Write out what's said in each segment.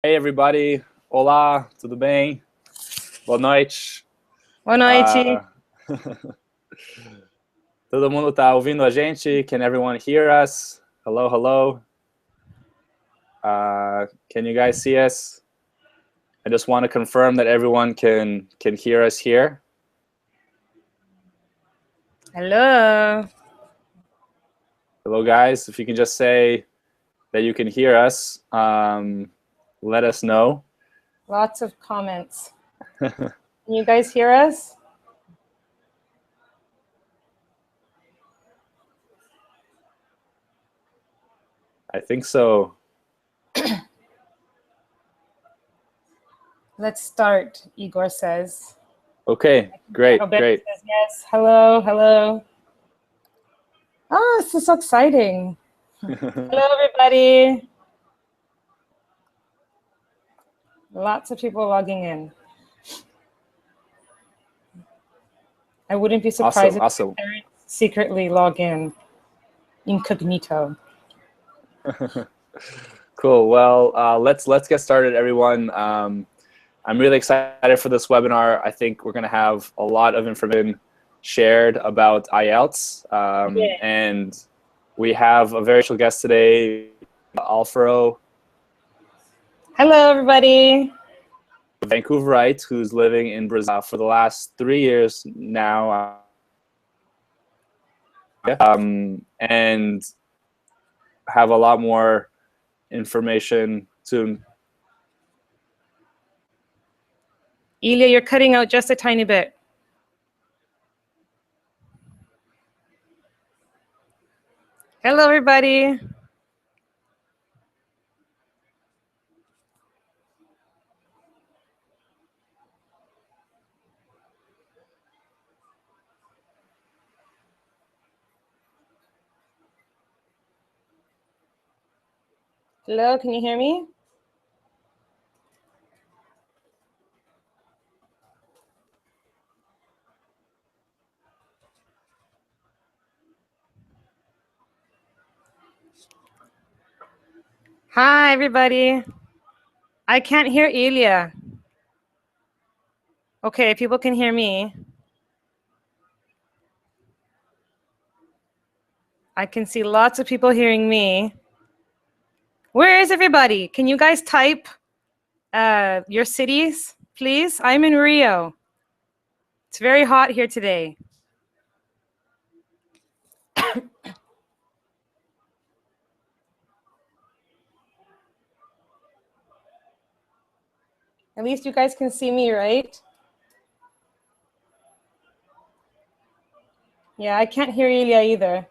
Hey everybody, olá, tudo bem? Boa noite. Boa noite. Todo mundo tá ouvindo a gente? Can everyone hear us? Hello, hello. Can you guys see us? I just want to confirm that everyone can hear us here. Hello. Hello guys, if you can just say that you can hear us, let us know. Lots of comments. Can you guys hear us? I think so. Let's start, Igor says. Okay, great, Roberto great. says yes. Hello, hello. Oh, this is so exciting. Hello, everybody. Lots of people logging in. I wouldn't be surprised if Awesome. my parents secretly log in incognito. Cool. Well, let's get started, everyone. I'm really excited for this webinar. I think we're going to have a lot of information shared about IELTS, and we have a very special guest today, Alfaro. Hello, everybody. Vancouverite, who's living in Brazil for the last 3 years now, and have a lot more information to. Ilya, you're cutting out just a tiny bit. Hello, everybody. Hello, can you hear me? Hi, everybody. I can't hear Ilya. Okay, people can hear me. I can see lots of people hearing me. Where is everybody? Can you guys type your cities, please? I'm in Rio. It's very hot here today. At least you guys can see me, right? Yeah, I can't hear Ilya either.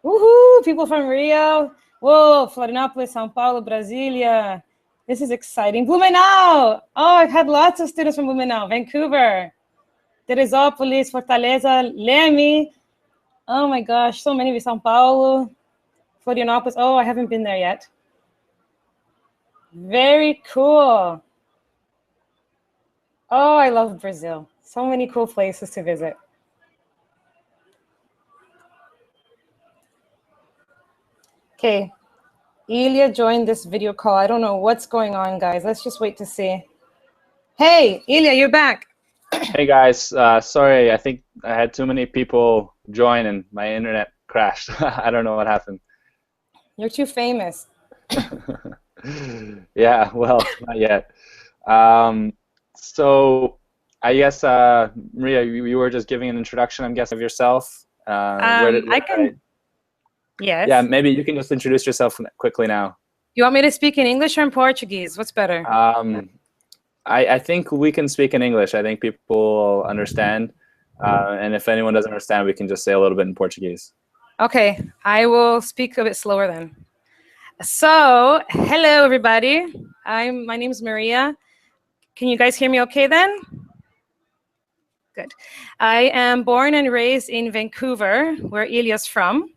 Woohoo! People from Rio. Whoa, Florianópolis, São Paulo, Brasília. This is exciting. Blumenau! Oh, I've had lots of students from Blumenau. Vancouver, Teresópolis, Fortaleza, Leme. Oh my gosh, so many of São Paulo, Florianópolis. Oh, I haven't been there yet. Very cool. Oh, I love Brazil. So many cool places to visit. Okay, Ilya joined this video call. I don't know what's going on, guys. Let's just wait to see. Hey, Ilya, you're back. Hey guys, sorry, I think I had too many people join and my internet crashed. I don't know what happened. You're too famous. Yeah, well, not yet. So I guess, Maria, you were just giving an introduction, I'm guessing, of yourself. Yes. Yeah, maybe you can just introduce yourself quickly now. You want me to speak in English or in Portuguese? What's better? I think we can speak in English. I think people will understand. And if anyone doesn't understand, we can just say a little bit in Portuguese. Okay, I will speak a bit slower then. So, hello everybody. My name is Maria. Can you guys hear me okay then? Good. I am born and raised in Vancouver, where Ilya's from.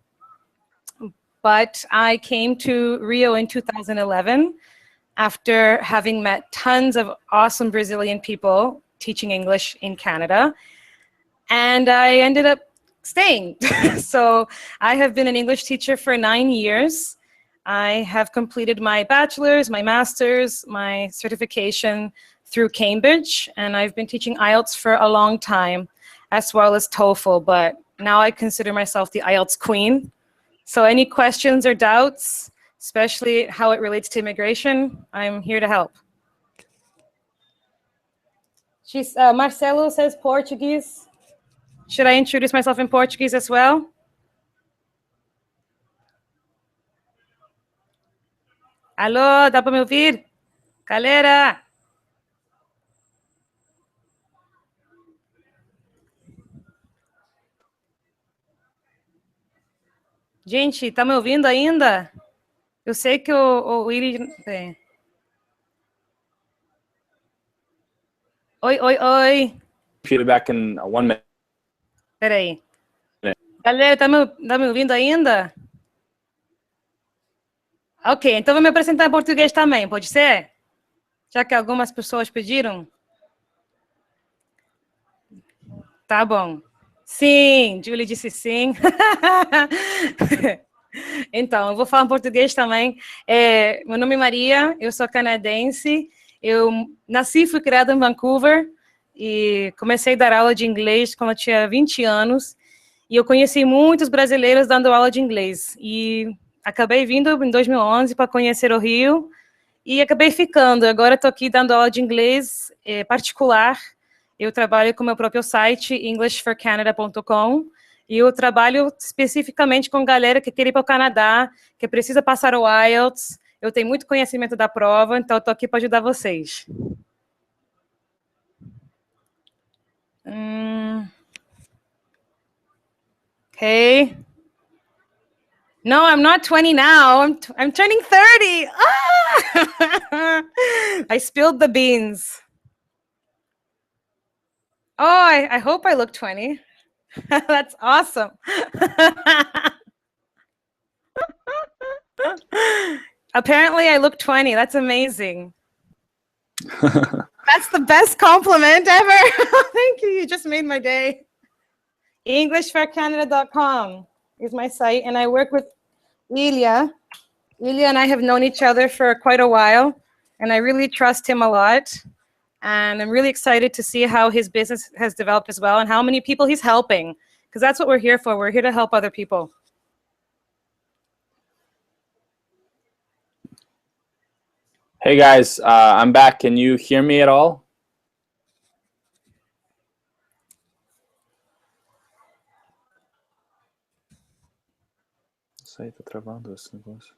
But I came to Rio in 2011 after having met tons of awesome Brazilian people teaching English in Canada. And I ended up staying. So I have been an English teacher for 9 years. I have completed my bachelor's, my master's, my certification through Cambridge, and I've been teaching IELTS for a long time, as well as TOEFL, but now I consider myself the IELTS queen. So any questions or doubts, especially how it relates to immigration, I'm here to help. Marcelo says Portuguese. Should I introduce myself in Portuguese as well? Alô, dá para me ouvir? Galera! Gente, tá me ouvindo ainda? Eu sei que o Willy... Oi, oi, oi. Feedback in 1 minute. Peraí. Galera, tá me ouvindo ainda? Ok, então vou me apresentar em português também, pode ser? Já que algumas pessoas pediram. Tá bom. Sim, Julie disse sim. Então, eu vou falar em português também. Meu nome é Maria, eu sou canadense. Eu nasci e fui criada em Vancouver e comecei a dar aula de inglês quando eu tinha 20 anos. E eu conheci muitos brasileiros dando aula de inglês. E acabei vindo em 2011 para conhecer o Rio e acabei ficando. Agora estou aqui dando aula de inglês particular. Eu trabalho com o meu próprio site, englishforcanada.com, e eu trabalho especificamente com galera que quer ir para o Canadá, que precisa passar o IELTS. Eu tenho muito conhecimento da prova, então estou aqui para ajudar vocês. Okay. No, I'm not 20 now. I'm turning 30. Ah! I spilled the beans. Oh, I hope I look 20. That's awesome. Apparently, I look 20. That's amazing. That's the best compliment ever. Thank you. You just made my day. EnglishForCanada.com is my site, and I work with Ilya. Ilya and I have known each other for quite a while, and I really trust him a lot. And I'm really excited to see how his business has developed as well and how many people he's helping, because that's what we're here for. We're here to help other people. Hey guys, I'm back. Can you hear me at all? Isso aí, tá travando esse negócio.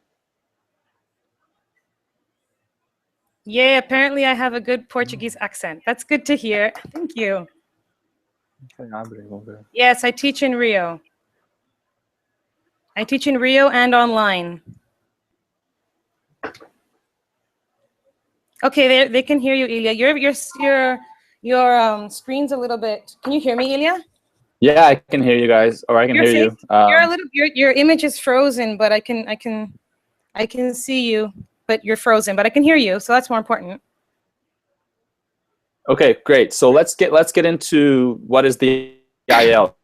Yeah, apparently I have a good Portuguese accent. That's good to hear. Thank you. Yes, I teach in Rio. I teach in Rio and online. Okay, they can hear you, Ilya. Your screen's a little bit. Can you hear me, Ilya? Yeah, I can hear you guys, or I can hear you. Your image is frozen, but I can see you, but you're frozen. But I can hear you, so that's more important. Okay, great. So let's get into what is the IELTS.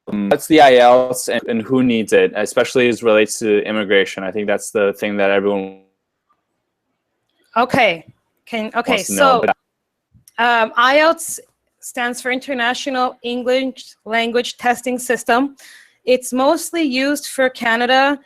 What's the IELTS and who needs it, especially as relates to immigration? I think that's the thing that everyone. Okay. So IELTS stands for International English Language Testing System. It's mostly used for Canada,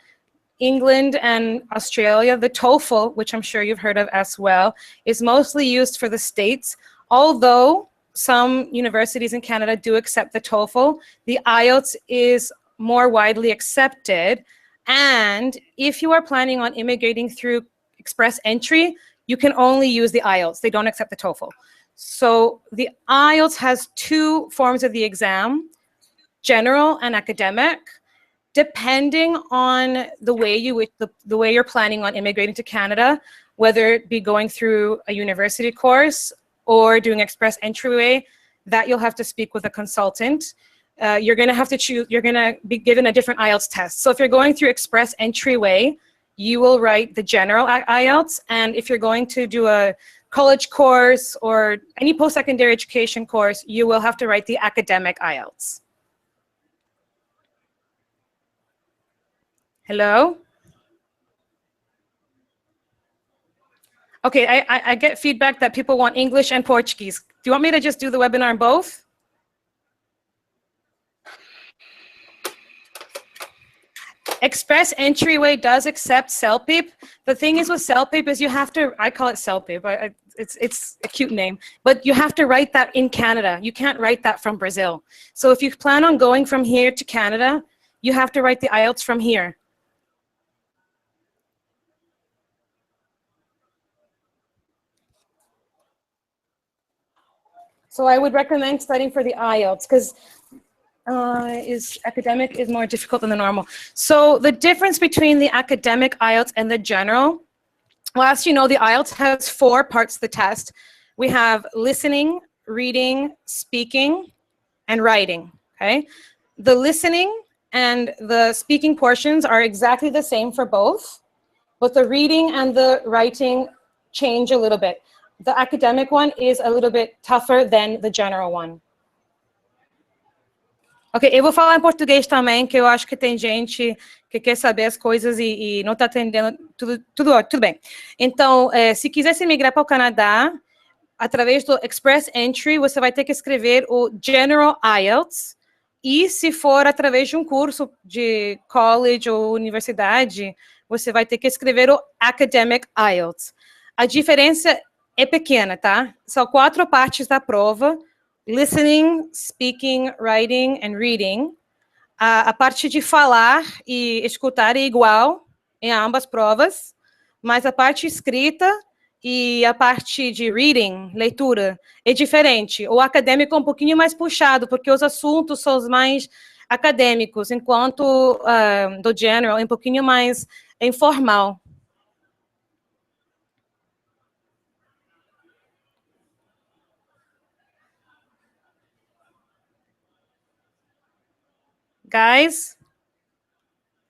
England, and Australia. The TOEFL, which I'm sure you've heard of as well, is mostly used for the States. Although some universities in Canada do accept the TOEFL, the IELTS is more widely accepted. And if you are planning on immigrating through express entry, you can only use the IELTS. They don't accept the TOEFL. So the IELTS has two forms of the exam, general and academic, depending on the way you're planning on immigrating to Canada, whether it be going through a university course or doing express entryway, that you'll have to speak with a consultant. You're going to have to choose, you're going to be given a different IELTS test. So if you're going through express entryway, you will write the general IELTS. And if you're going to do a college course or any post-secondary education course, you will have to write the academic IELTS. Hello? Okay, I get feedback that people want English and Portuguese. Do you want me to just do the webinar in both? Express Entryway does accept CELPIP. The thing is with CELPIP is you have to, I call it CELPIP, it's a cute name, but you have to write that in Canada. You can't write that from Brazil. So if you plan on going from here to Canada, you have to write the IELTS from here. So I would recommend studying for the IELTS because academic is more difficult than the normal. So the difference between the academic IELTS and the general, well, as you know, the IELTS has 4 parts of the test. We have listening, reading, speaking, and writing, okay? The listening and the speaking portions are exactly the same for both, but the reading and the writing change a little bit. The academic one is a little bit tougher than the general one. Ok, eu vou falar em português também, que eu acho que tem gente que quer saber as coisas e não está entendendo tudo bem. Então, se quiser se migrar para o Canadá, através do Express Entry, você vai ter que escrever o General IELTS, e se for através de um curso de college ou universidade, você vai ter que escrever o Academic IELTS. A diferença é pequena, tá? São 4 partes da prova: listening, speaking, writing and reading. A parte de falar e escutar é igual em ambas provas, mas a parte escrita e a parte de reading, leitura, é diferente. O acadêmico é um pouquinho mais puxado, porque os assuntos são os mais acadêmicos, enquanto do general é um pouquinho mais informal. Guys?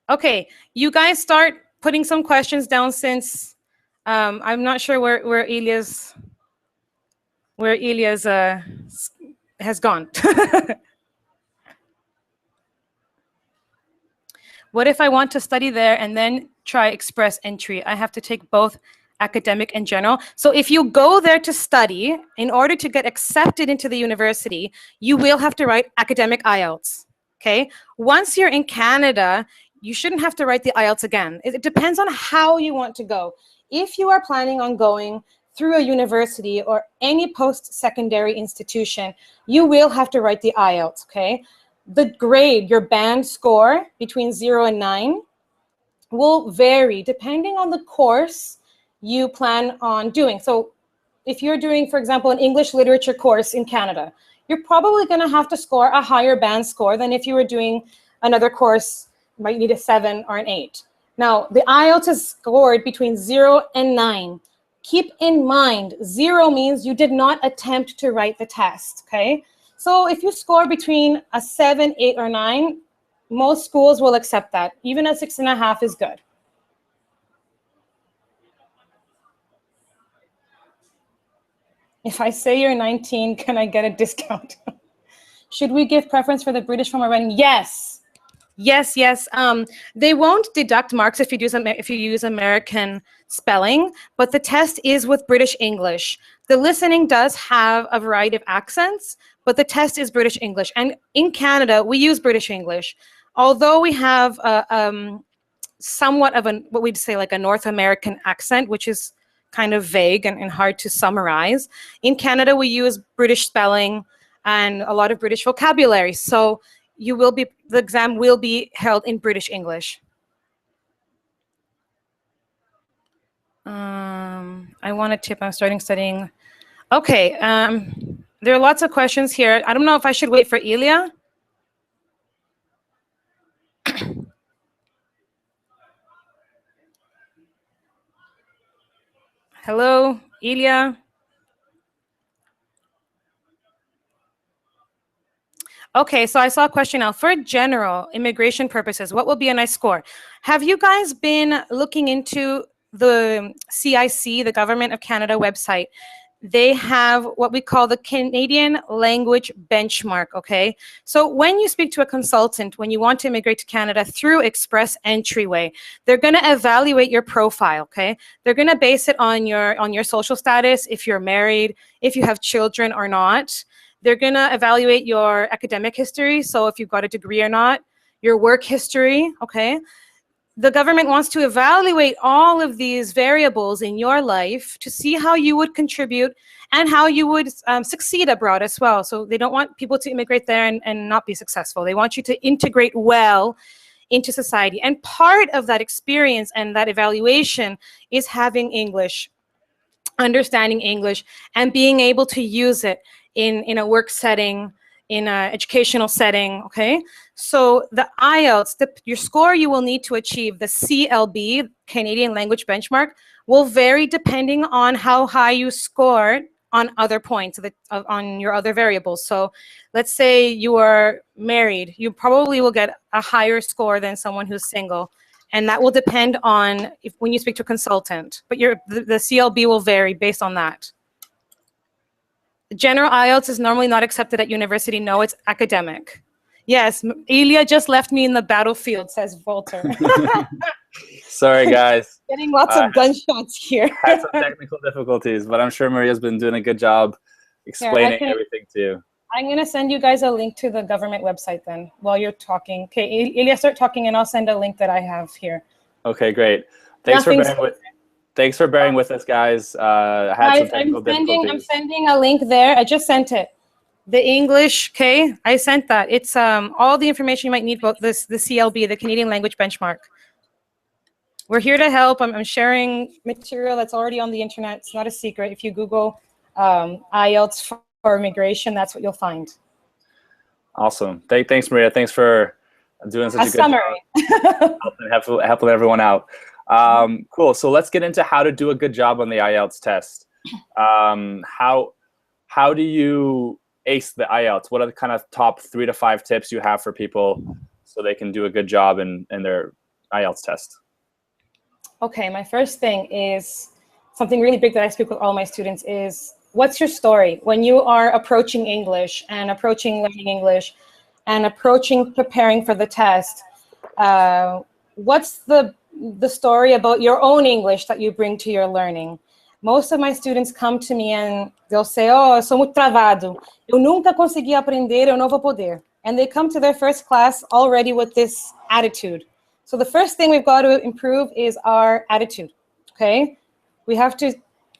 Okay, you guys start putting some questions down since I'm not sure where Elias has gone. What if I want to study there and then try Express Entry? I have to take both academic and general. So if you go there to study, in order to get accepted into the university, you will have to write academic IELTS, okay? Once you're in Canada, you shouldn't have to write the IELTS again. It depends on how you want to go. If you are planning on going through a university or any post-secondary institution, you will have to write the IELTS, okay? The grade, your band score between 0 and 9 will vary depending on the course you plan on doing. So if you're doing, for example, an English literature course in Canada, you're probably going to have to score a higher band score than if you were doing another course, you might need a 7 or an 8. Now, the IELTS is scored between 0 and 9. Keep in mind, 0 means you did not attempt to write the test, okay? So if you score between a 7, 8, or 9, most schools will accept that. Even a 6.5 is good. If I say you're 19, can I get a discount? Should we give preference for the British form of writing? Yes. Yes, yes. They won't deduct marks if you use American spelling, but the test is with British English. The listening does have a variety of accents, but the test is British English. And in Canada, we use British English. Although we have somewhat of what we'd say like a North American accent, which is kind of vague and hard to summarize. In Canada, we use British spelling and a lot of British vocabulary. So the exam will be held in British English. I want a tip. I'm studying. Okay, there are lots of questions here. I don't know if I should wait for Ilya. Hello, Ilya. Okay, so I saw a question now. For general immigration purposes, what will be a nice score? Have you guys been looking into the CIC, the Government of Canada website? they have what we call the Canadian language benchmark, okay? So when you speak to a consultant, when you want to immigrate to Canada through Express Entryway, they're gonna evaluate your profile, okay? They're gonna base it on your social status, if you're married, if you have children or not. They're gonna evaluate your academic history, so if you've got a degree or not, your work history, okay? The government wants to evaluate all of these variables in your life to see how you would contribute and how you would succeed abroad as well. So they don't want people to immigrate there and not be successful. They want you to integrate well into society. And part of that experience and that evaluation is having English, understanding English, and being able to use it in a work setting, in an educational setting, okay? So the IELTS, your score you will need to achieve, the CLB, Canadian Language Benchmark, will vary depending on how high you scored on other points, on your other variables. So let's say you are married, you probably will get a higher score than someone who's single. And that will depend on when you speak to a consultant. But the CLB will vary based on that. General IELTS is normally not accepted at university. No, it's academic. Yes, Ilya just left me in the battlefield, says Walter. Sorry, guys. Getting lots of gunshots here. Had some technical difficulties, but I'm sure Maria's been doing a good job explaining everything to you. I'm going to send you guys a link to the government website then while you're talking. Okay, Ilya, start talking and I'll send a link that I have here. Okay, great. Thanks for bearing with us, guys. I had some technical difficulties. I'm sending a link there. I just sent it. The English, okay, I sent that. It's all the information you might need about the CLB, the Canadian Language Benchmark. We're here to help. I'm sharing material that's already on the internet. It's not a secret. If you Google IELTS for immigration, that's what you'll find. Awesome. Thanks, Maria. Thanks for doing such a good summary. Job. helping everyone out. Cool. So let's get into how to do a good job on the IELTS test. How do you ace the IELTS? What are the kind of top 3 to 5 tips you have for people so they can do a good job in their IELTS test? Okay, my first thing is something really big that I speak with all my students is, what's your story? When you are approaching English and approaching learning English and approaching preparing for the test, what's the story about your own English that you bring to your learning? Most of my students come to me and they'll say, oh, eu sou muito travado. Eu nunca consegui aprender, eu não vou poder. And they come to their first class already with this attitude. So the first thing we've got to improve is our attitude, okay? We have to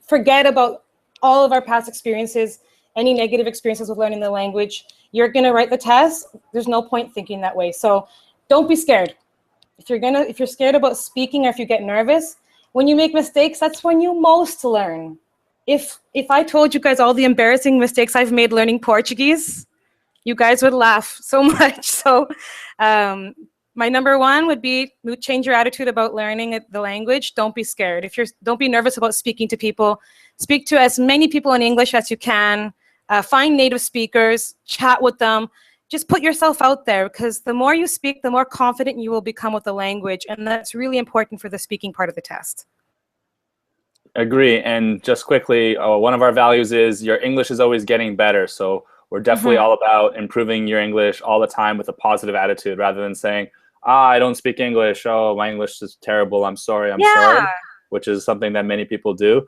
forget about all of our past experiences, any negative experiences with learning the language. You're gonna write the test. There's no point thinking that way. So don't be scared. If you're scared about speaking or if you get nervous, when you make mistakes, that's when you most learn. If I told you guys all the embarrassing mistakes I've made learning Portuguese, you guys would laugh so much. So my number 1 would be change your attitude about learning the language. Don't be scared. Don't be nervous about speaking to people. Speak to as many people in English as you can. Find native speakers, chat with them. Just put yourself out there, because the more you speak, the more confident you will become with the language. And that's really important for the speaking part of the test. Agree. And just quickly, one of our values is your English is always getting better. So we're definitely all about improving your English all the time with a positive attitude, rather than saying, I don't speak English. Oh, my English is terrible. I'm sorry. I'm sorry, which is something that many people do.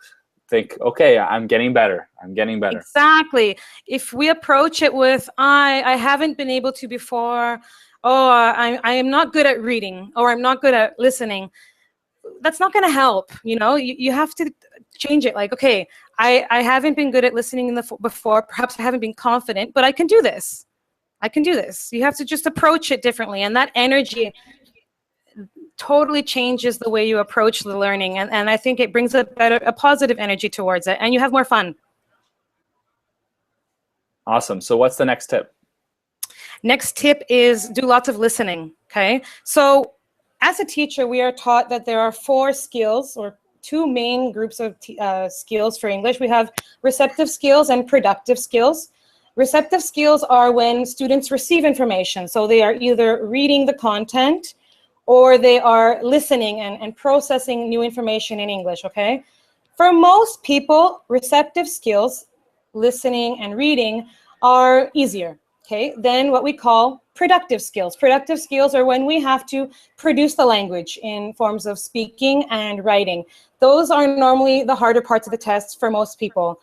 Think, okay, I'm getting better. I'm getting better. Exactly. If we approach it with, I haven't been able to before, I am not good at reading, or I'm not good at listening, that's not going to help. You have to change it. Like, okay, I haven't been good at listening before. Perhaps I haven't been confident, but I can do this. I can do this. You have to just approach it differently. And that energy totally changes the way you approach the learning. And I think it brings a positive energy towards it. And you have more fun. Awesome. So what's the next tip? Next tip is do lots of listening. Okay. So as a teacher, we are taught that there are 4 skills, or 2 main groups of skills for English. We have receptive skills and productive skills. Receptive skills are when students receive information. So they are either reading the content or they are listening and processing new information in English, okay? For most people, receptive skills, listening and reading, are easier, okay, than what we call productive skills. Productive skills are when we have to produce the language in forms of speaking and writing. Those are normally the harder parts of the test for most people,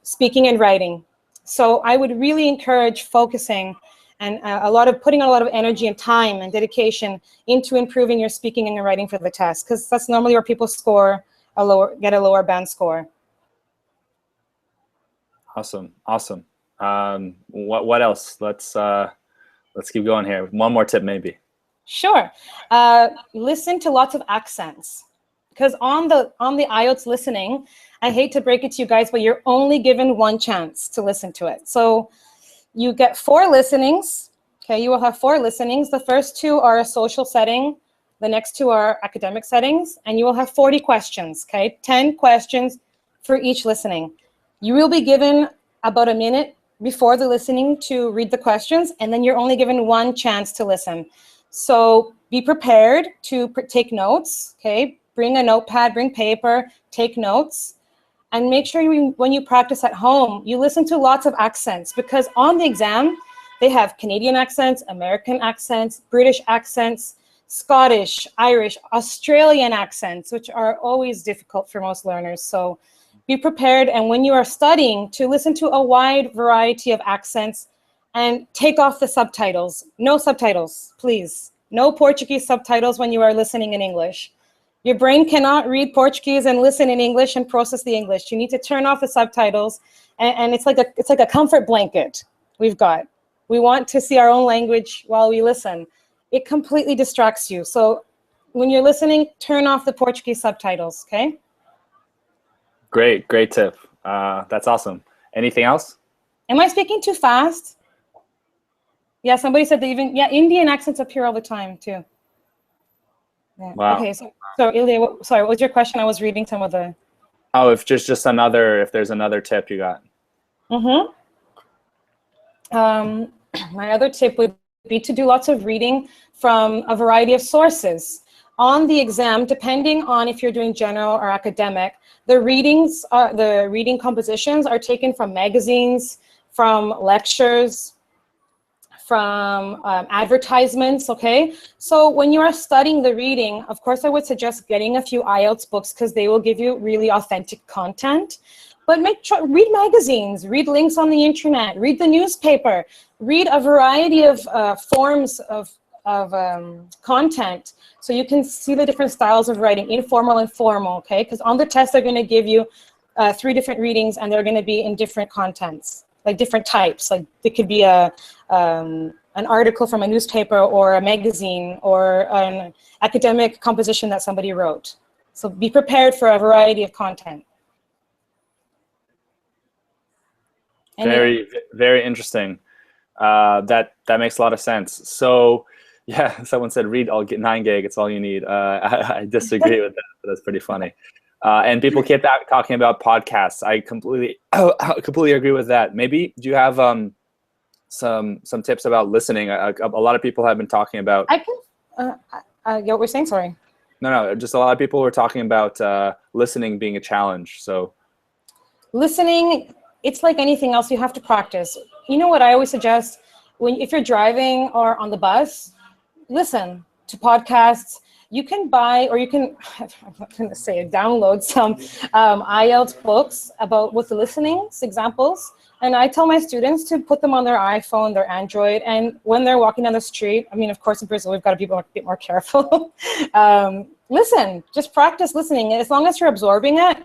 speaking and writing. So I would really encourage focusing and putting a lot of energy and time and dedication into improving your speaking and your writing for the test, because that's normally where people get a lower band score. Awesome, awesome. What else? Let's keep going here. One more tip, maybe. Sure. Listen to lots of accents, because on the IELTS listening, I hate to break it to you guys, but you're only given one chance to listen to it. So you get 4 listenings. Okay, you will have 4 listenings. The first 2 are a social setting. The next 2 are academic settings, and you will have 40 questions. Okay, 10 questions for each listening. You will be given about a minute before the listening to read the questions, and then you're only given one chance to listen. So be prepared to take notes, okay? Bring a notepad, bring paper, take notes, and make sure when you practice at home, you listen to lots of accents, because on the exam, they have Canadian accents, American accents, British accents, Scottish, Irish, Australian accents, which are always difficult for most learners. So be prepared, and when you are studying, to listen to a wide variety of accents and take off the subtitles. No subtitles, please. No Portuguese subtitles when you are listening in English. Your brain cannot read Portuguese and listen in English and process the English. You need to turn off the subtitles, and it's like a comfort blanket we've got. We want to see our own language while we listen. It completely distracts you. So when you're listening, turn off the Portuguese subtitles, okay? Great tip. That's awesome. Anything else? Am I speaking too fast? Yeah, somebody said that Indian accents appear all the time too. Yeah. Wow. Okay, so Ilya, sorry, what was your question? I was reading some of the... Oh, if there's another tip you got. My other tip would be to do lots of reading from a variety of sources. On the exam, depending on if you're doing general or academic, the reading compositions are taken from magazines, from lectures, from advertisements, okay? So when you are studying the reading, of course, I would suggest getting a few IELTS books, because they will give you really authentic content. But read magazines, read links on the internet, read the newspaper, read a variety of forms of content, so you can see the different styles of writing, informal and formal, okay? Because on the test, they're going to give you 3 different readings, and they're going to be in different contents, like different types. Like it could be an article from a newspaper or a magazine or an academic composition that somebody wrote. So be prepared for a variety of content. Very, very interesting. That makes a lot of sense. So, yeah, someone said read 9 gig. It's all you need. I disagree with that, but that's pretty funny. And people keep talking about podcasts. I completely agree with that. Maybe do you have some tips about listening? A lot of people have been talking about. I can. What we're saying? Sorry. No. Just a lot of people were talking about listening being a challenge. So. Listening. It's like anything else, you have to practice. You know what I always suggest? If you're driving or on the bus, listen to podcasts. You can buy, or you can, I'm not going to say download some IELTS books with the listenings, examples. And I tell my students to put them on their iPhone, their Android, and when they're walking down the street, I mean, of course, in Brazil, we've got to be a bit more careful. Listen, just practice listening. As long as you're absorbing it,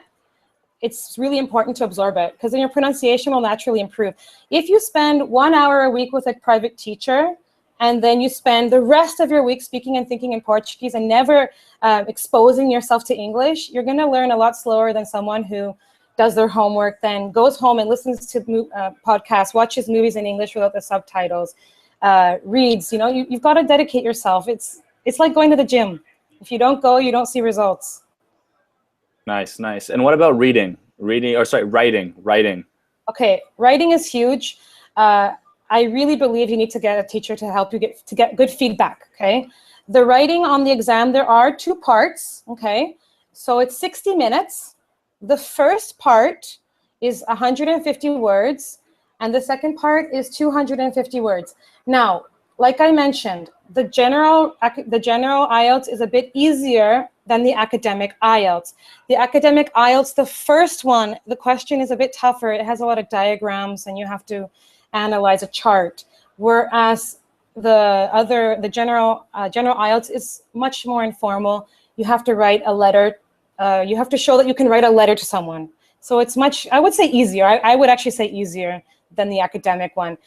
it's really important to absorb it, because then your pronunciation will naturally improve. If you spend 1 hour a week with a private teacher, and then you spend the rest of your week speaking and thinking in Portuguese and never exposing yourself to English, you're going to learn a lot slower than someone who does their homework, then goes home and listens to podcasts, watches movies in English without the subtitles, reads. You know, you've got to dedicate yourself. It's like going to the gym. If you don't go, you don't see results. Nice. And what about writing? Okay, writing is huge. I really believe you need to get a teacher to help you get good feedback, okay? The writing on the exam, there are 2 parts, okay? So it's 60 minutes, The first part is 150 words, and the second part is 250 words. Now, like I mentioned, the general IELTS is a bit easier than the academic IELTS. The academic IELTS, the first one, the question is a bit tougher. It has a lot of diagrams, and you have to analyze a chart. Whereas the general IELTS is much more informal. You have to write a letter. You have to show that you can write a letter to someone. So it's much, I would say easier. I would actually say easier than the academic one.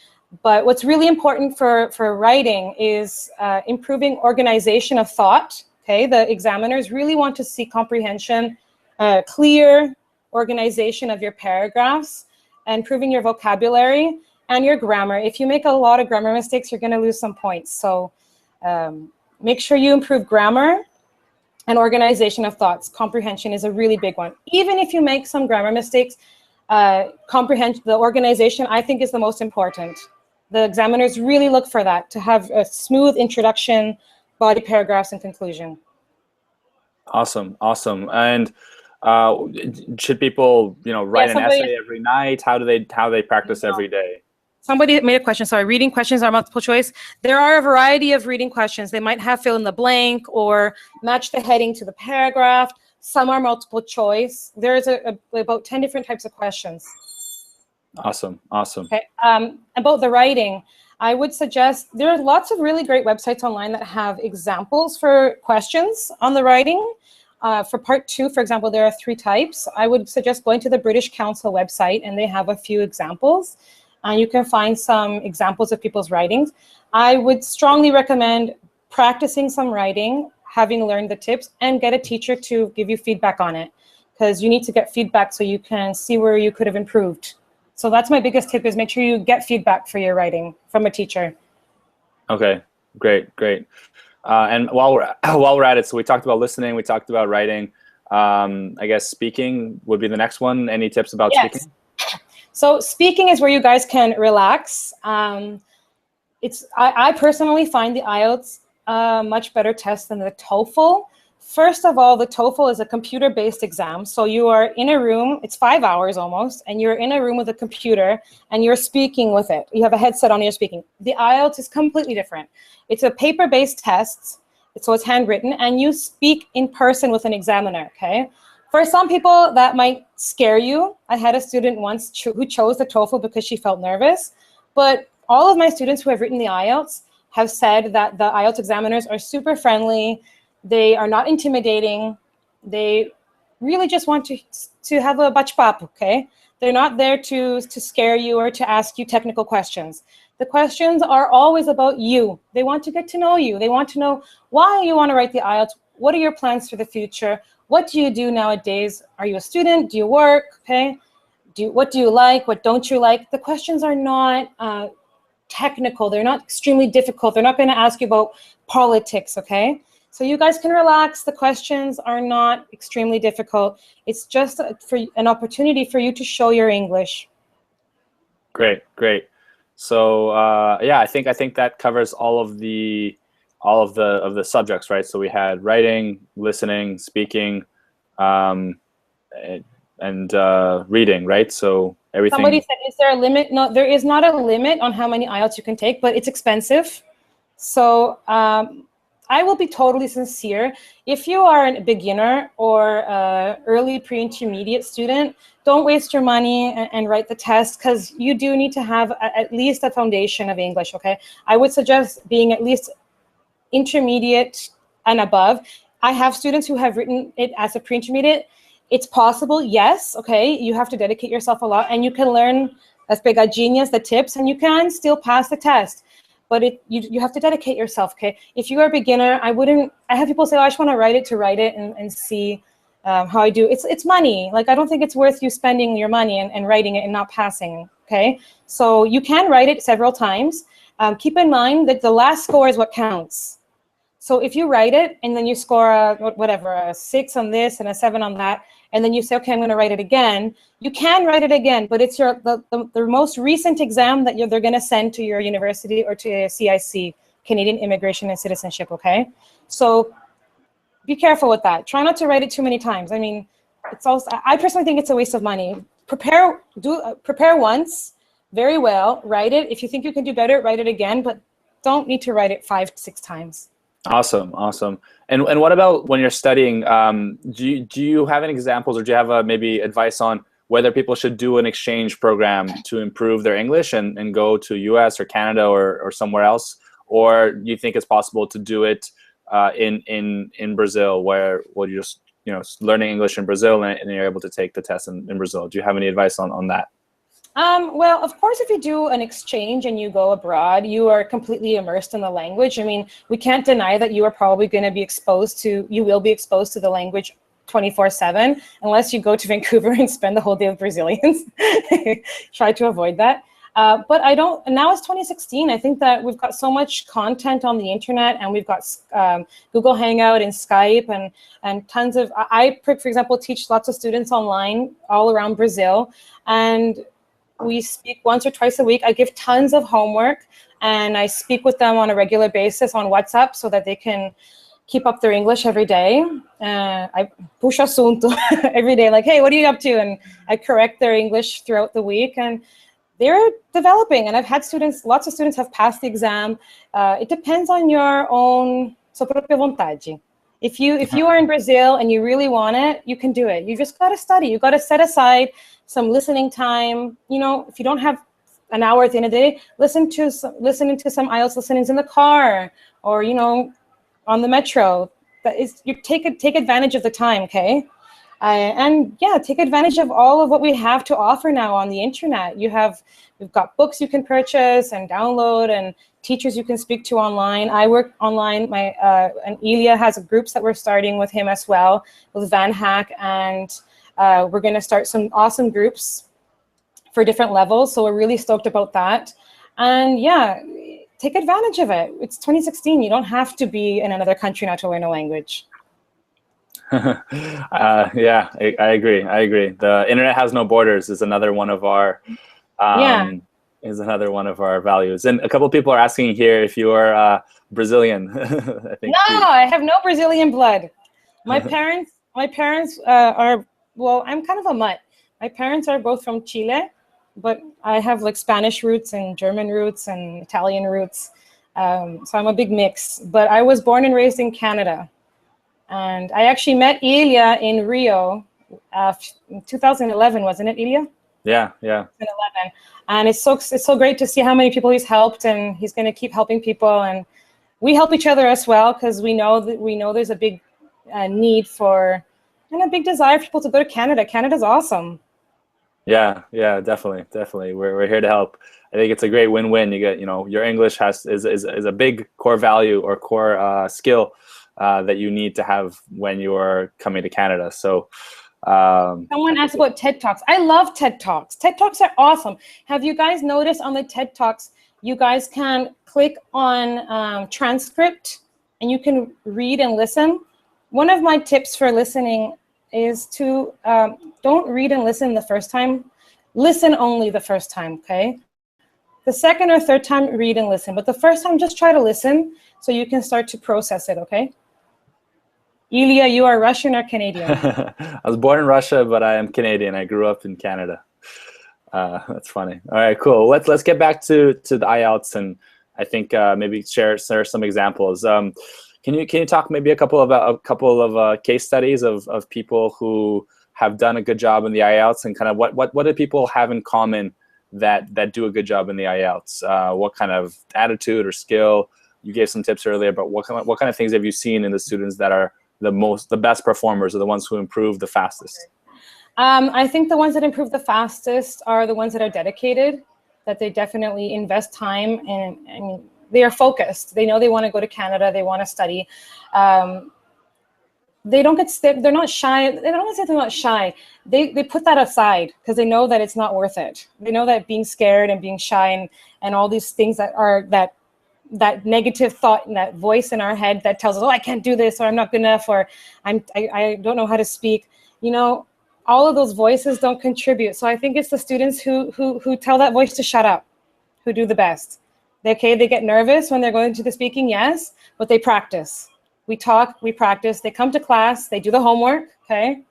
But what's really important for writing is improving organization of thought. Okay, the examiners really want to see comprehension, clear organization of your paragraphs, and improving your vocabulary and your grammar. If you make a lot of grammar mistakes, you're going to lose some points. So make sure you improve grammar and organization of thoughts. Comprehension is a really big one. Even if you make some grammar mistakes, the organization, I think, is the most important. The examiners really look for that, to have a smooth introduction, body paragraphs, and conclusion. Awesome, awesome. And should people, write an essay every night? How do they practice every day? Somebody made a question, sorry. Reading questions are multiple choice. There are a variety of reading questions. They might have fill in the blank or match the heading to the paragraph. Some are multiple choice. There's about 10 different types of questions. Awesome, awesome. Okay. About the writing, I would suggest there are lots of really great websites online that have examples for questions on the writing. For part 2, for example, there are 3 types. I would suggest going to the British Council website, and they have a few examples. You can find some examples of people's writings. I would strongly recommend practicing some writing, having learned the tips, and get a teacher to give you feedback on it, because you need to get feedback so you can see where you could have improved. So that's my biggest tip, is make sure you get feedback for your writing from a teacher. Okay, great, great. And while we're at it, so we talked about listening, we talked about writing. I guess speaking would be the next one. Any tips about speaking? So speaking is where you guys can relax. I personally find the IELTS a much better test than the TOEFL. First of all, the TOEFL is a computer-based exam. So you are in a room, it's 5 hours almost, and you're in a room with a computer and you're speaking with it. You have a headset on, you're speaking. The IELTS is completely different. It's a paper-based test, so it's handwritten, and you speak in person with an examiner, okay? For some people, that might scare you. I had a student once who chose the TOEFL because she felt nervous, but all of my students who have written the IELTS have said that the IELTS examiners are super friendly. They are not intimidating. They really just want to have a bate-papo, okay? They're not there to scare you or to ask you technical questions. The questions are always about you. They want to get to know you. They want to know why you want to write the IELTS. What are your plans for the future? What do you do nowadays? Are you a student? Do you work? Okay. What do you like? What don't you like? The questions are not technical. They're not extremely difficult. They're not going to ask you about politics, okay? So you guys can relax. The questions are not extremely difficult. It's just an opportunity for you to show your English. Great, great. So yeah, I think that covers all of the subjects, right? So we had writing, listening, speaking, and reading, right? So everything. Somebody said, is there a limit? No, there is not a limit on how many IELTS you can take, but it's expensive. So I will be totally sincere. If you are a beginner or early pre-intermediate student, don't waste your money and write the test, because you do need to have at least a foundation of English, okay? I would suggest being at least intermediate and above. I have students who have written it as a pre-intermediate. It's possible, yes, okay? You have to dedicate yourself a lot, and you can learn as pegadinhas, the tips, and you can still pass the test. But you have to dedicate yourself, okay? If you are a beginner, I have people say, oh, I just want to write it and see how I do. It's money. Like, I don't think it's worth you spending your money and writing it and not passing, okay? So you can write it several times. Keep in mind that the last score is what counts. So if you write it and then you score a 6 on this and a 7 on that, and then you say, okay, I'm going to write it again, you can write it again, but it's the most recent exam that they're going to send to your university or to CIC, Canadian Immigration and Citizenship, okay? So be careful with that. Try not to write it too many times. I mean, it's also, I personally think it's a waste of money. Prepare once very well, write it. If you think you can do better, write it again, but don't need to write it 5, 6 times. Awesome, awesome. And what about when you're studying? Do you have any examples, or do you have maybe advice on whether people should do an exchange program to improve their English and go to US or Canada or somewhere else? Or do you think it's possible to do it in Brazil, where you're just learning English in Brazil and you're able to take the test in Brazil? Do you have any advice on that? Well, of course, if you do an exchange and you go abroad, you are completely immersed in the language. I mean, we can't deny that you are probably going to be you will be exposed to the language 24/7, unless you go to Vancouver and spend the whole day with Brazilians. Try to avoid that. But now it's 2016. I think that we've got so much content on the internet, and we've got Google Hangout and Skype and tons of, I, for example, teach lots of students online all around Brazil, and we speak once or twice a week. I give tons of homework, and I speak with them on a regular basis on WhatsApp so that they can keep up their English every day. I push assunto every day, like, hey, what are you up to? And I correct their English throughout the week, and they're developing. And I've had lots of students have passed the exam. It depends on your own sua própria vontade. If you are in Brazil and you really want it, you can do it. You just got to study. You got to set aside some listening time. If you don't have an hour at the end of the day, listening to some IELTS listenings in the car, or on the metro. That is, you take advantage of the time, okay? And yeah, take advantage of all of what we have to offer now on the internet. We've got books you can purchase and download, and teachers you can speak to online. I work online. And Ilya has groups that we're starting with him as well, with Van Hack, and we're going to start some awesome groups for different levels. So we're really stoked about that. And yeah, take advantage of it. It's 2016. You don't have to be in another country now to learn a language. Yeah, I agree. The internet has no borders is another one of our values. And a couple of people are asking here if you are Brazilian. I think I have no Brazilian blood. My parents are, well, I'm kind of a mutt. My parents are both from Chile, but I have like Spanish roots and German roots and Italian roots. So I'm a big mix. But I was born and raised in Canada. And I actually met Ilya in Rio in 2011, wasn't it, Ilya? Yeah. 2011. And it's so great to see how many people he's helped, and he's going to keep helping people. And we help each other as well, because we know there's a big need for, and a big desire for people to go to Canada. Canada's awesome. Yeah, definitely. We're here to help. I think it's a great win-win. You get, your English is a big core value or core skill that you need to have when you are coming to Canada. So someone asked about TED Talks. I love TED Talks. TED Talks are awesome. Have you guys noticed on the TED Talks, you guys can click on transcript and you can read and listen? One of my tips for listening is to don't read and listen the first time. Listen only the first time, okay? The second or third time, read and listen. But the first time, just try to listen so you can start to process it, okay? Ilya, you are Russian or Canadian? I was born in Russia, but I am Canadian. I grew up in Canada. That's funny. All right, cool. Let's get back to the IELTS, and I think maybe share some examples. Can you talk maybe a couple of case studies of people who have done a good job in the IELTS, and kind of what do people have in common that do a good job in the IELTS? What kind of attitude or skill? You gave some tips earlier, but what kind of things have you seen in the students that are the best performers, or the ones who improve the fastest? I think the ones that improve the fastest are the ones that are dedicated, that they definitely invest time and they are focused. They know they want to go to Canada. They want to study. They don't get stiff. They're not shy. They don't want to say they're not shy. They put that aside because they know that it's not worth it. They know that being scared and being shy and all these things that negative thought and that voice in our head that tells us, oh, I can't do this, or I'm not good enough, or I don't know how to speak. All of those voices don't contribute. So I think it's the students who tell that voice to shut up, who do the best. They get nervous when they're going to the speaking, yes, but they practice. We talk, we practice. They come to class, they do the homework, okay?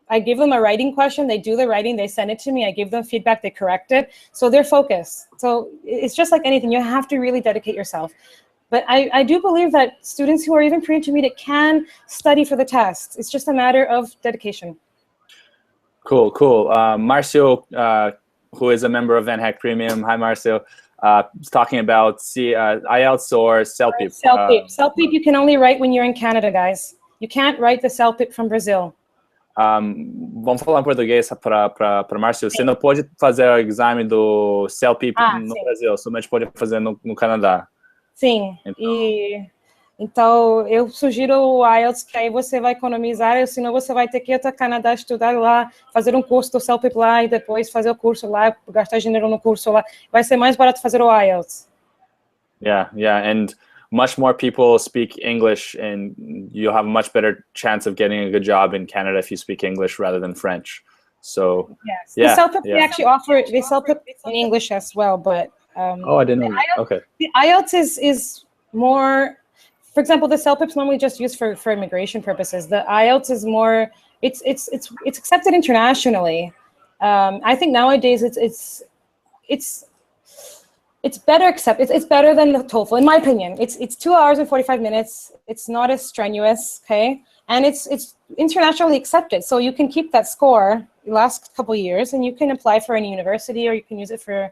I give them a writing question, they do the writing, they send it to me, I give them feedback, they correct it. So they're focused. So it's just like anything, you have to really dedicate yourself. But I do believe that students who are even pre-intermediate can study for the test. It's just a matter of dedication. Cool, cool. Marcio, who is a member of Van Heck Premium, hi Marcio, is talking about IELTS or CELPIP. CELPIP. CELPIP you can only write when you're in Canada, guys. You can't write the CELPIP from Brazil. Vamos falar em português para Márcio. Você não pode fazer o exame do CELPIP no Brasil, somente pode fazer no Canadá. Sim, então eu sugiro o IELTS, que aí você vai economizar, senão você vai ter que ir até o Canadá estudar lá, fazer um curso do CELPIP lá e depois fazer o curso lá, gastar dinheiro no curso lá. Vai ser mais barato fazer o IELTS. Yeah, and much more people speak English, and you'll have a much better chance of getting a good job in Canada if you speak English rather than French. So yes, the CELPIP they actually offer the CELPIP in English as well, but oh, I didn't know. Okay. The IELTS is more, for example, the CELPIP is normally just used for immigration purposes. The IELTS is more, it's accepted internationally. I think nowadays it's better accepted. It's better than the TOEFL, in my opinion. It's 2 hours and 45 minutes. It's not as strenuous, okay? And it's internationally accepted. So you can keep that score the last couple of years, and you can apply for any university, or you can use it for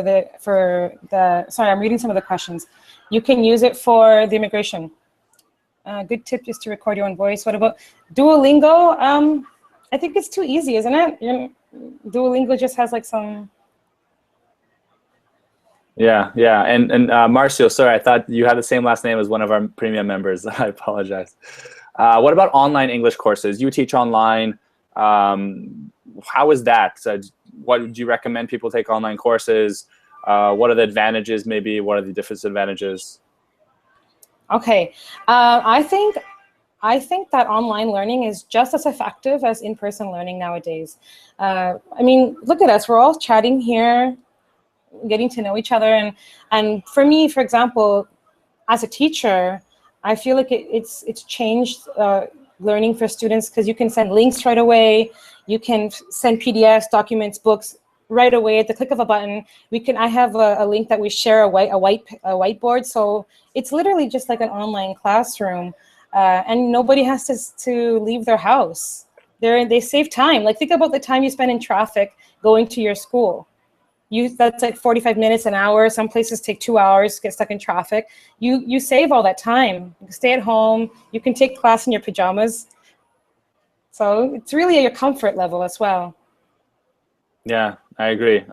the sorry, I'm reading some of the questions. You can use it for the immigration. Good tip is to record your own voice. What about Duolingo? I think it's too easy, isn't it? Duolingo just has like some. Yeah, and Marcio, sorry, I thought you had the same last name as one of our premium members. I apologize. What about online English courses? You teach online. How is that? What would you recommend people take online courses? What are the advantages, maybe? What are the disadvantages? Okay, I think that online learning is just as effective as in-person learning nowadays. I mean, look at us. We're all chatting here, getting to know each other. And for me, for example, as a teacher, I feel like it's changed learning for students, because you can send links right away. You can send PDFs, documents, books right away at the click of a button. I have a link that we share, a whiteboard. So it's literally just like an online classroom, and nobody has to leave their house. They save time. Like, think about the time you spend in traffic going to your school. That's like 45 minutes, an hour. Some places take 2 hours to get stuck in traffic. You save all that time. You can stay at home. You can take class in your pajamas. So it's really at your comfort level as well. Yeah, I agree.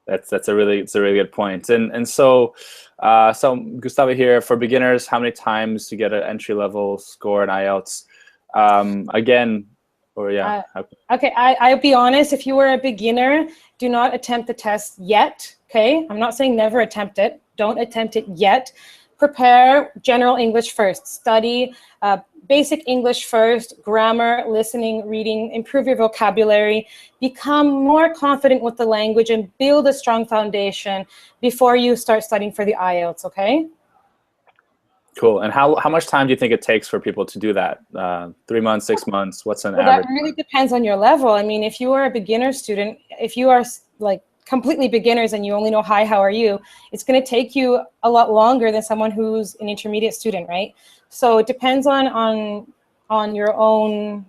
That's a really good point. And so Gustavo here, for beginners, how many times to get an entry level score in IELTS? Again. Or yeah. Okay, I'll be honest. If you were a beginner, do not attempt the test yet. Okay, I'm not saying never attempt it. Don't attempt it yet. Prepare general English first. Study basic English first. Grammar, listening, reading. Improve your vocabulary. Become more confident with the language and build a strong foundation before you start studying for the IELTS. Okay. Cool. And how much time do you think it takes for people to do that? 3 months, 6 months? What's an average? That really depends on your level. I mean, if you are a beginner student, if you are like completely beginners and you only know hi, how are you, it's going to take you a lot longer than someone who's an intermediate student, right? So it depends on your own,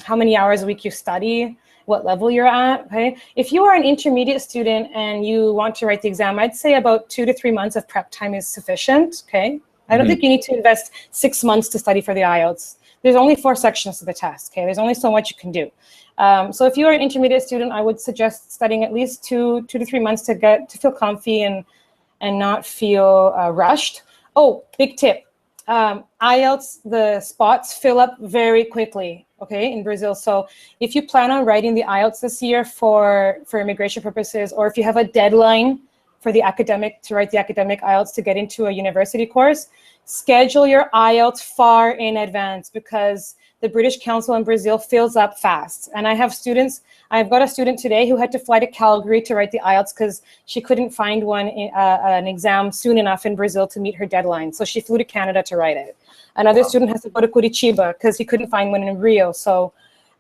how many hours a week you study, what level you're at, okay? If you are an intermediate student and you want to write the exam, I'd say about 2 to 3 months of prep time is sufficient, okay? I don't think you need to invest 6 months to study for the IELTS. There's only 4 sections to the test, okay? There's only so much you can do. So if you're an intermediate student, I would suggest studying at least 2 to 3 months to feel comfy and not feel rushed. Oh, big tip. IELTS, the spots fill up very quickly, okay, in Brazil. So if you plan on writing the IELTS this year for immigration purposes, or if you have a deadline for the to write the academic IELTS to get into a university course, schedule your IELTS far in advance, because the British Council in Brazil fills up fast. And I have students, I've got a student today who had to fly to Calgary to write the IELTS because she couldn't find an exam soon enough in Brazil to meet her deadline. So she flew to Canada to write it. Another student has to go to Curitiba because he couldn't find one in Rio. So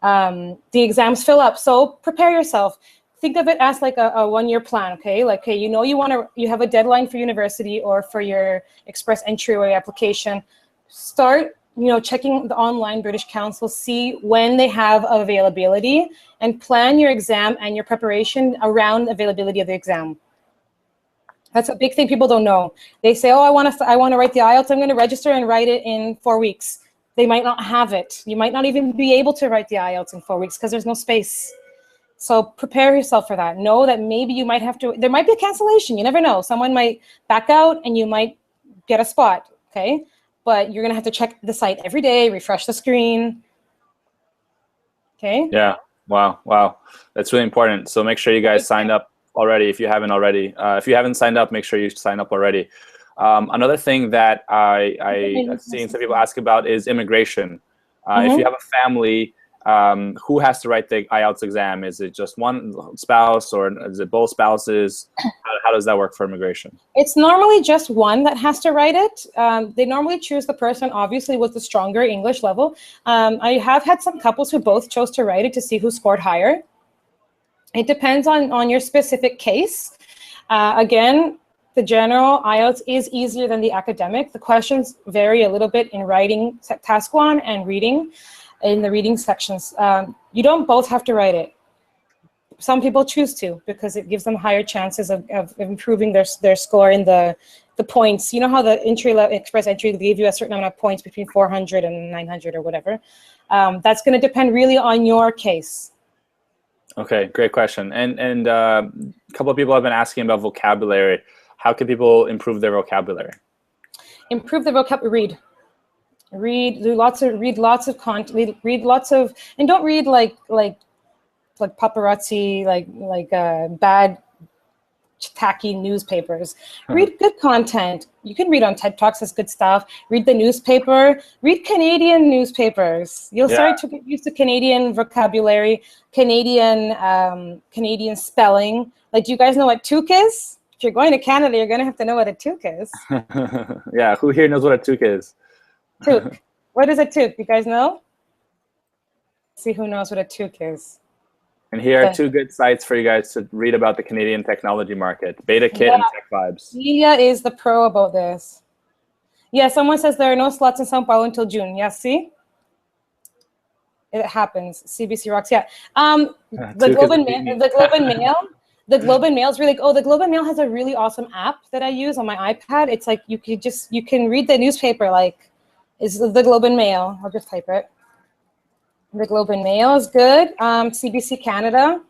the exams fill up. So prepare yourself. Think of it as like a one-year plan, okay? Like, okay, you have a deadline for university or for your express entryway application. Start, checking the online British Council, see when they have availability, and plan your exam and your preparation around availability of the exam. That's a big thing people don't know. They say, oh, I want to write the IELTS. I'm going to register and write it in 4 weeks. They might not have it. You might not even be able to write the IELTS in 4 weeks because there's no space. So prepare yourself for that. Know that maybe you might have to, there might be a cancellation. You never know. Someone might back out and you might get a spot, okay? But you're going to have to check the site every day, refresh the screen, okay? Yeah, wow. That's really important. So make sure you guys signed up already if you haven't already. If you haven't signed up, make sure you sign up already. Another thing that I've seen some people ask about is immigration. If you have a family, who has to write the IELTS exam? Is it just one spouse or is it both spouses? How does that work for immigration? It's normally just one that has to write it. They normally choose the person, obviously, with the stronger English level. I have had some couples who both chose to write it to see who scored higher. It depends on your specific case. Again, the general IELTS is easier than the academic. The questions vary a little bit in writing, task 1, and reading. In the reading sections, you don't both have to write it. Some people choose to because it gives them higher chances of improving their score in the points. You know how the express entry gave you a certain amount of points between 400 and 900 or whatever. That's going to depend really on your case. Okay, great question. And a couple of people have been asking about vocabulary. How can people improve their vocabulary? Improve the vocabulary. Read lots of content. Read lots of, and don't read like paparazzi, like bad, tacky newspapers. Read good content. You can read on TED Talks. That's good stuff. Read the newspaper. Read Canadian newspapers. You'll start to get used to Canadian vocabulary, Canadian spelling. Like, do you guys know what toque is? If you're going to Canada, you're going to have to know what a toque is. Yeah, who here knows what a toque is? Toque. What is a toque? You guys know? Let's see who knows what a toque is. And here are 2 good sites for you guys to read about the Canadian technology market: Beta Kit and Tech Vibes. Celia is the pro about this. Yeah, someone says there are no slots in Sao Paulo until June. Yeah, see? It happens. CBC rocks. Yeah. The Globe and Mail. The Globe and Mail is really, the Globe and Mail has a really awesome app that I use on my iPad. It's like you can read the newspaper like, is the Globe and Mail. I'll just type it. The Globe and Mail is good. CBC Canada.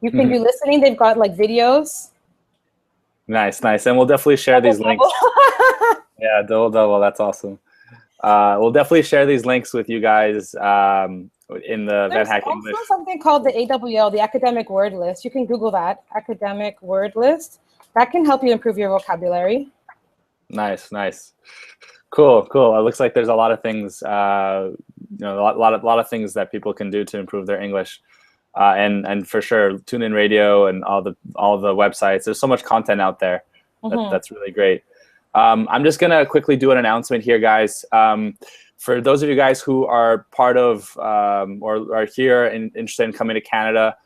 You can be listening. They've got like videos. Nice. And we'll definitely share these links. Yeah, double. That's awesome. We'll definitely share these links with you guys in the VanHack English. There's also something called the AWL, the Academic Word List. You can Google that, Academic Word List. That can help you improve your vocabulary. Nice. Cool. It looks like there's a lot of things, a lot of things that people can do to improve their English, and for sure, tune in radio and all the websites. There's so much content out there. That's really great. I'm just gonna quickly do an announcement here, guys. For those of you guys who are part of or are here and interested in coming to Canada,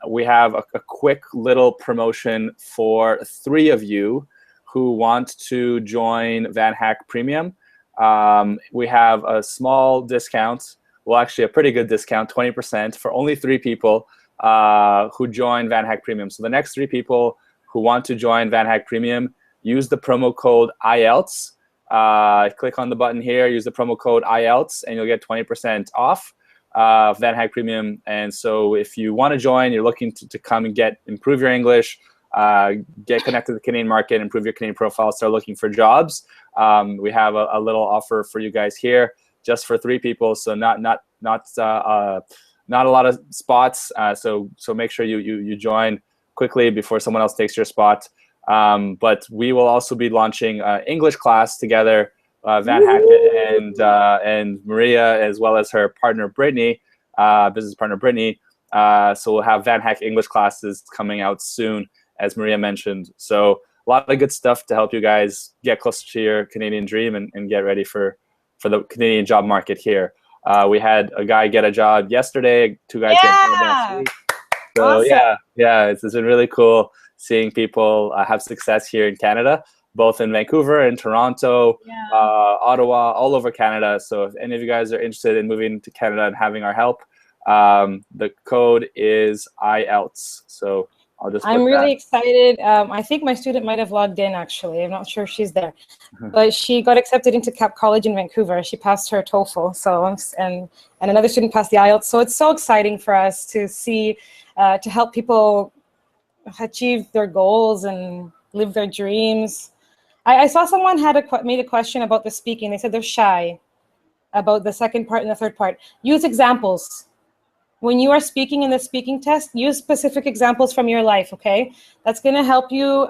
we have a quick little promotion for 3 of you who want to join VanHack Premium. We have a small discount, well, actually a pretty good discount, 20% for only 3 people who join VanHack Premium. So the next 3 people who want to join VanHack Premium, use the promo code IELTS. Click on the button here, use the promo code IELTS, and you'll get 20% off VanHack Premium. And so if you want to join, you're looking to come and improve your English, get connected to the Canadian market, improve your Canadian profile, start looking for jobs. We have a little offer for you guys here, just for 3 people, so not a lot of spots. So make sure you join quickly before someone else takes your spot. But we will also be launching an English class together Van Hack and Maria, as well as her partner Brittany, business partner Brittany. So we'll have Van Hack English classes coming out soon, as Maria mentioned. So a lot of good stuff to help you guys get closer to your Canadian dream and get ready for the Canadian job market here. We had a guy get a job yesterday, 2 guys get a job last week. So awesome. it's been really cool seeing people have success here in Canada, both in Vancouver and Toronto, Ottawa, all over Canada. So if any of you guys are interested in moving to Canada and having our help, the code is IELTS. So I'll just I'm really excited. I think my student might have logged in, actually. I'm not sure if she's there. But she got accepted into Cap College in Vancouver. She passed her TOEFL. And another student passed the IELTS. So it's so exciting for us to see, to help people achieve their goals and live their dreams. I saw someone made a question about the speaking. They said they're shy about the second part and the third part. Use examples. When you are speaking in the speaking test, use specific examples from your life, okay? That's going to help you.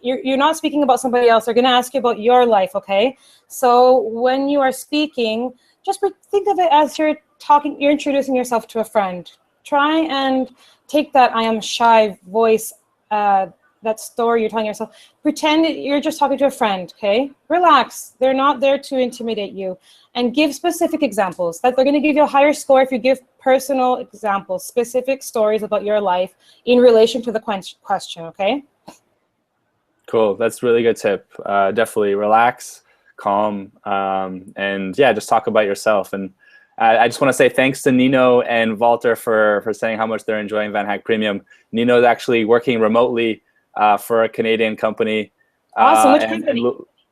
You're not speaking about somebody else. They're going to ask you about your life, okay? So when you are speaking, just think of it as you're introducing yourself to a friend. Try and take that I am shy voice, that story you're telling yourself. Pretend you're just talking to a friend, okay? Relax. They're not there to intimidate you. And give specific examples. That they're going to give you a higher score if you give personal examples, specific stories about your life in relation to the question, okay? Cool. That's a really good tip. Definitely relax, calm, and just talk about yourself. And I just want to say thanks to Nino and Walter for saying how much they're enjoying Van Hack Premium. Nino is actually working remotely for a Canadian company. Awesome. Which company? And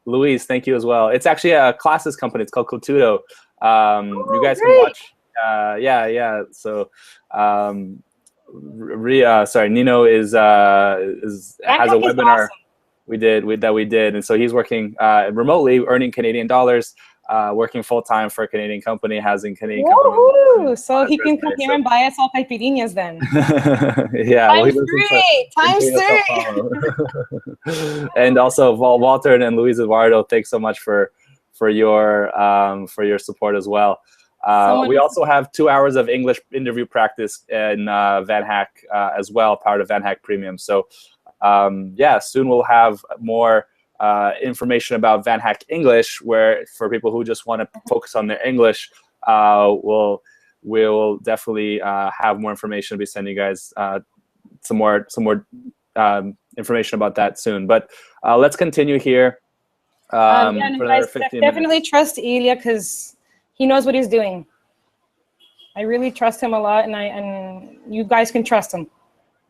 Louise, thank you as well. It's actually a classes company. It's called Cotudo. You guys can watch. So, Nino has a webinar. Awesome. We did, and so he's working remotely, earning Canadian dollars, working full time for a Canadian company, has in Canadian company. So he can come here and buy us all caipirinhas then. Times three. And also Walter and Luis Eduardo, thanks so much for your support as well. We also have 2 hours of English interview practice in Van Hack as well, part of Van Hack Premium. So soon we'll have more information about Van Hack English, where for people who just want to focus on their English, we'll definitely have more information. I'll be sending you guys some more information about that soon. But let's continue here. Guys, definitely trust Ilya because he knows what he's doing. I really trust him a lot, and you guys can trust him.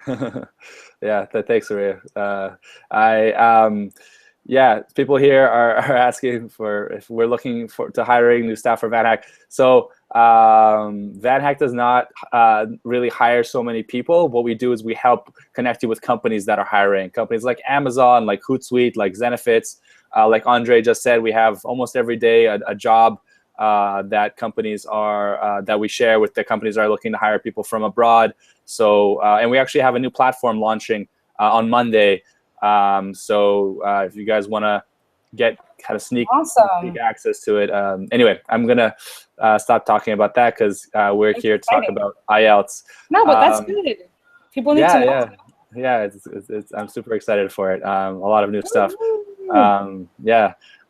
Thanks, Maria. People here are asking if we're looking to hiring new staff for Van Hack. So Van Hack does not really hire so many people. What we do is we help connect you with companies that are hiring. Companies like Amazon, like Hootsuite, like Zenefits. Like Andre just said, we have almost every day a job that companies are that we share with the companies that are looking to hire people from abroad. So and we actually have a new platform launching on Monday. So if you guys want to get kind of sneak access to it. Anyway, I'm gonna stop talking about that because we're here to talk about IELTS. No, but that's good. People need to know. It's I'm super excited for it. A lot of new stuff.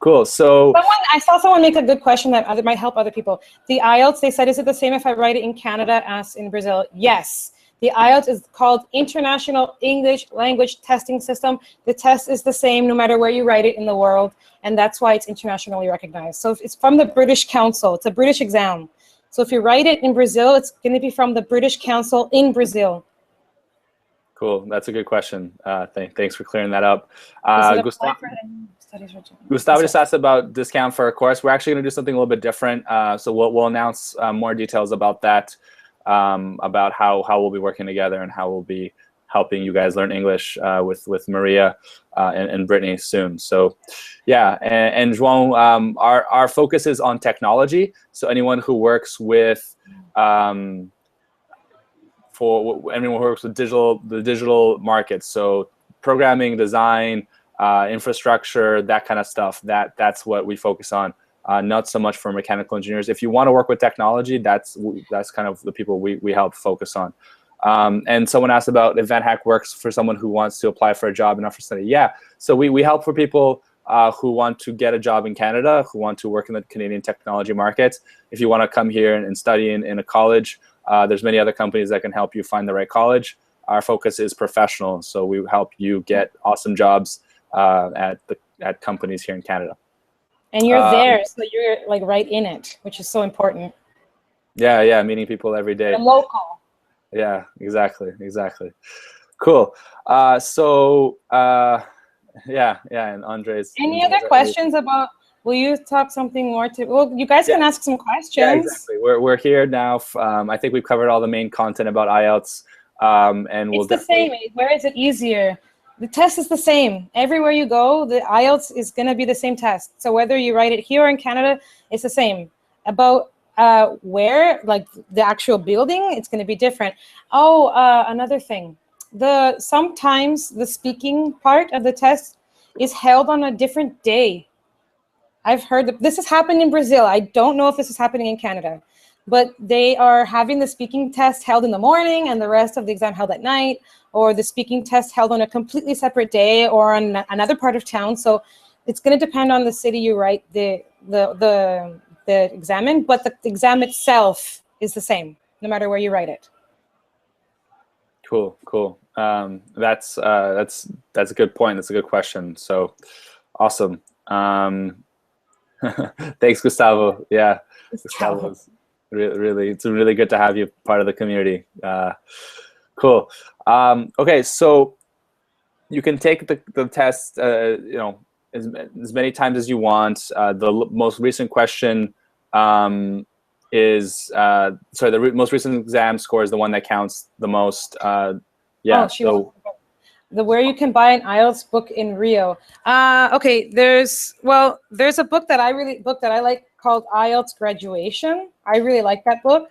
Cool. So I saw someone make a good question that might help other people. The IELTS, they said, is it the same if I write it in Canada as in Brazil? Yes. The IELTS is called International English Language Testing System. The test is the same no matter where you write it in the world, and that's why it's internationally recognized. So it's from the British Council. It's a British exam. So if you write it in Brazil, it's going to be from the British Council in Brazil. Cool. That's a good question. Thanks for clearing that up. Gustavo just asked about discount for a course. We're actually going to do something a little bit different. So we'll announce more details about that, about how we'll be working together and how we'll be helping you guys learn English with Maria and Brittany soon. So and João, our focus is on technology. So anyone who works with the digital markets, so programming, design, infrastructure, that kind of stuff. That's what we focus on. Not so much for mechanical engineers. If you want to work with technology, that's kind of the people we help focus on. And someone asked about if VanHack works for someone who wants to apply for a job and not for study. Yeah, so we help for people who want to get a job in Canada, who want to work in the Canadian technology market. If you want to come here and study in a college, there's many other companies that can help you find the right college. Our focus is professional, so we help you get awesome jobs at companies here in Canada. And you're there, so you're like right in it, which is so important. Yeah, meeting people every day. And local. Yeah, exactly. Cool. Yeah, and Andres. Any other questions about? Will you talk something more to? Well, you guys can ask some questions. Yeah, exactly. We're here now. I think we've covered all the main content about IELTS, and we'll. It's the same. Where is it easier? The test is the same. Everywhere you go, the IELTS is going to be the same test. So whether you write it here or in Canada, it's the same. About where, like the actual building, it's going to be different. Oh, another thing. Sometimes the speaking part of the test is held on a different day. I've heard that this has happened in Brazil. I don't know if this is happening in Canada, but they are having the speaking test held in the morning and the rest of the exam held at night, or the speaking test held on a completely separate day or on another part of town. So it's going to depend on the city you write the exam in, but the exam itself is the same, no matter where you write it. Cool. That's a good point. That's a good question. So awesome. Thanks, Gustavo. Yeah, Gustavo's really, it's really good to have you part of the community. Cool. Okay, so you can take the test, as many times as you want. The most recent question is the most recent exam score is the one that counts the most. Where you can buy an IELTS book in Rio. Okay, there's a book that I like called IELTS Graduation. I really like that book.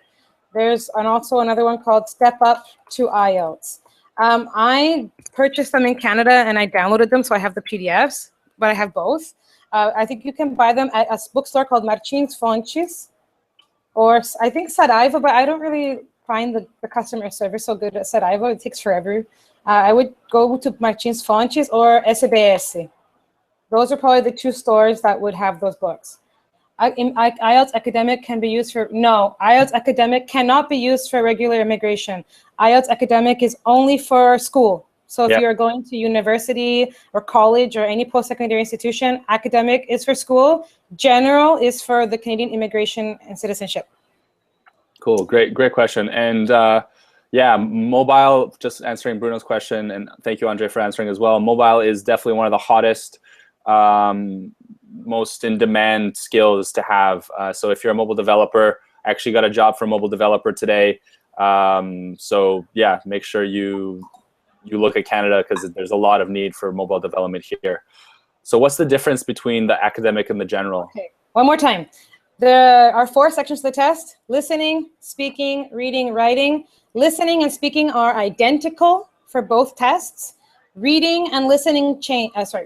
There's also another one called Step Up to IELTS. I purchased them in Canada and I downloaded them, so I have the PDFs, but I have both. I think you can buy them at a bookstore called Martins Fontes, or I think Saraiva, but I don't really find the customer service so good at Saraiva. It takes forever. I would go to Martins Fontes or SBS. Those are probably the two stores that would have those books. IELTS Academic can be used for, no, IELTS Academic cannot be used for regular immigration. IELTS Academic is only for school. So if you're going to university or college or any post-secondary institution, academic is for school. General is for the Canadian Immigration and Citizenship. Cool, great question. And mobile, just answering Bruno's question, and thank you, Andre, for answering as well. Mobile is definitely one of the hottest, most in-demand skills to have. So if you're a mobile developer, I actually got a job for a mobile developer today. So yeah, make sure you look at Canada because there's a lot of need for mobile development here. So what's the difference between the academic and the general? Okay, one more time. There are 4 sections of the test: listening, speaking, reading, writing. Listening and speaking are identical for both tests. Reading and listening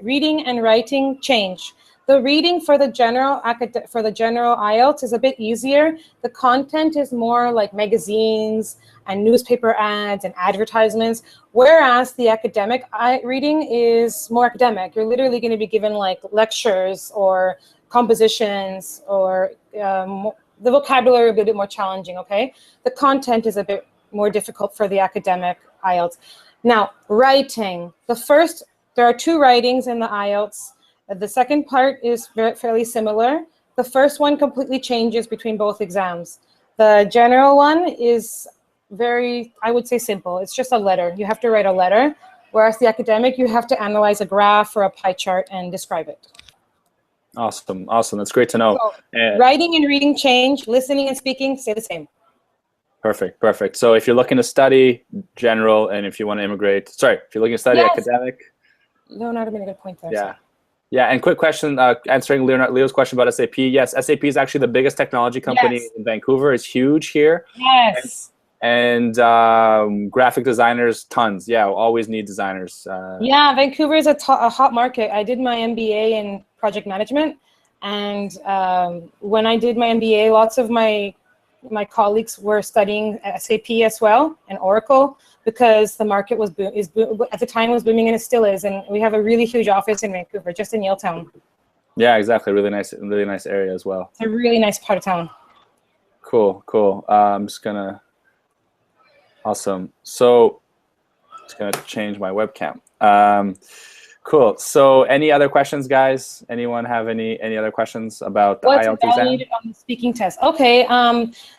reading and writing change. The reading for the general IELTS is a bit easier. The content is more like magazines and newspaper ads and advertisements, whereas the academic reading is more academic. You're literally going to be given like lectures or compositions, or the vocabulary will be a bit more challenging, okay? The content is a bit more difficult for the academic IELTS. Now, writing. There are 2 writings in the IELTS. The second part is fairly similar. The first one completely changes between both exams. The general one is very, I would say, simple. It's just a letter. You have to write a letter, whereas the academic, you have to analyze a graph or a pie chart and describe it. Awesome. That's great to know. So, writing and reading change. Listening and speaking stay the same. Perfect. So if you're looking to study general, and if you want to immigrate, if you're looking to study academic. Leonardo made a good point there. Yeah, and quick question, answering Leo's question about SAP. Yes, SAP is actually the biggest technology company in Vancouver. It's huge here. Yes. And graphic designers, tons. Yeah, always need designers. Yeah, Vancouver is a hot market. I did my MBA in project management, and when I did my MBA, lots of my colleagues were studying SAP as well and Oracle, because the market was at the time was booming, and it still is. And we have a really huge office in Vancouver, just in Yaletown. Yeah, exactly. Really nice area as well. It's a really nice part of town. Cool, cool. I'm just gonna. Awesome. So, just gonna change my webcam. Cool. So, any other questions, guys? Anyone have any other questions about the IELTS exam? What's evaluated on the speaking test? Okay.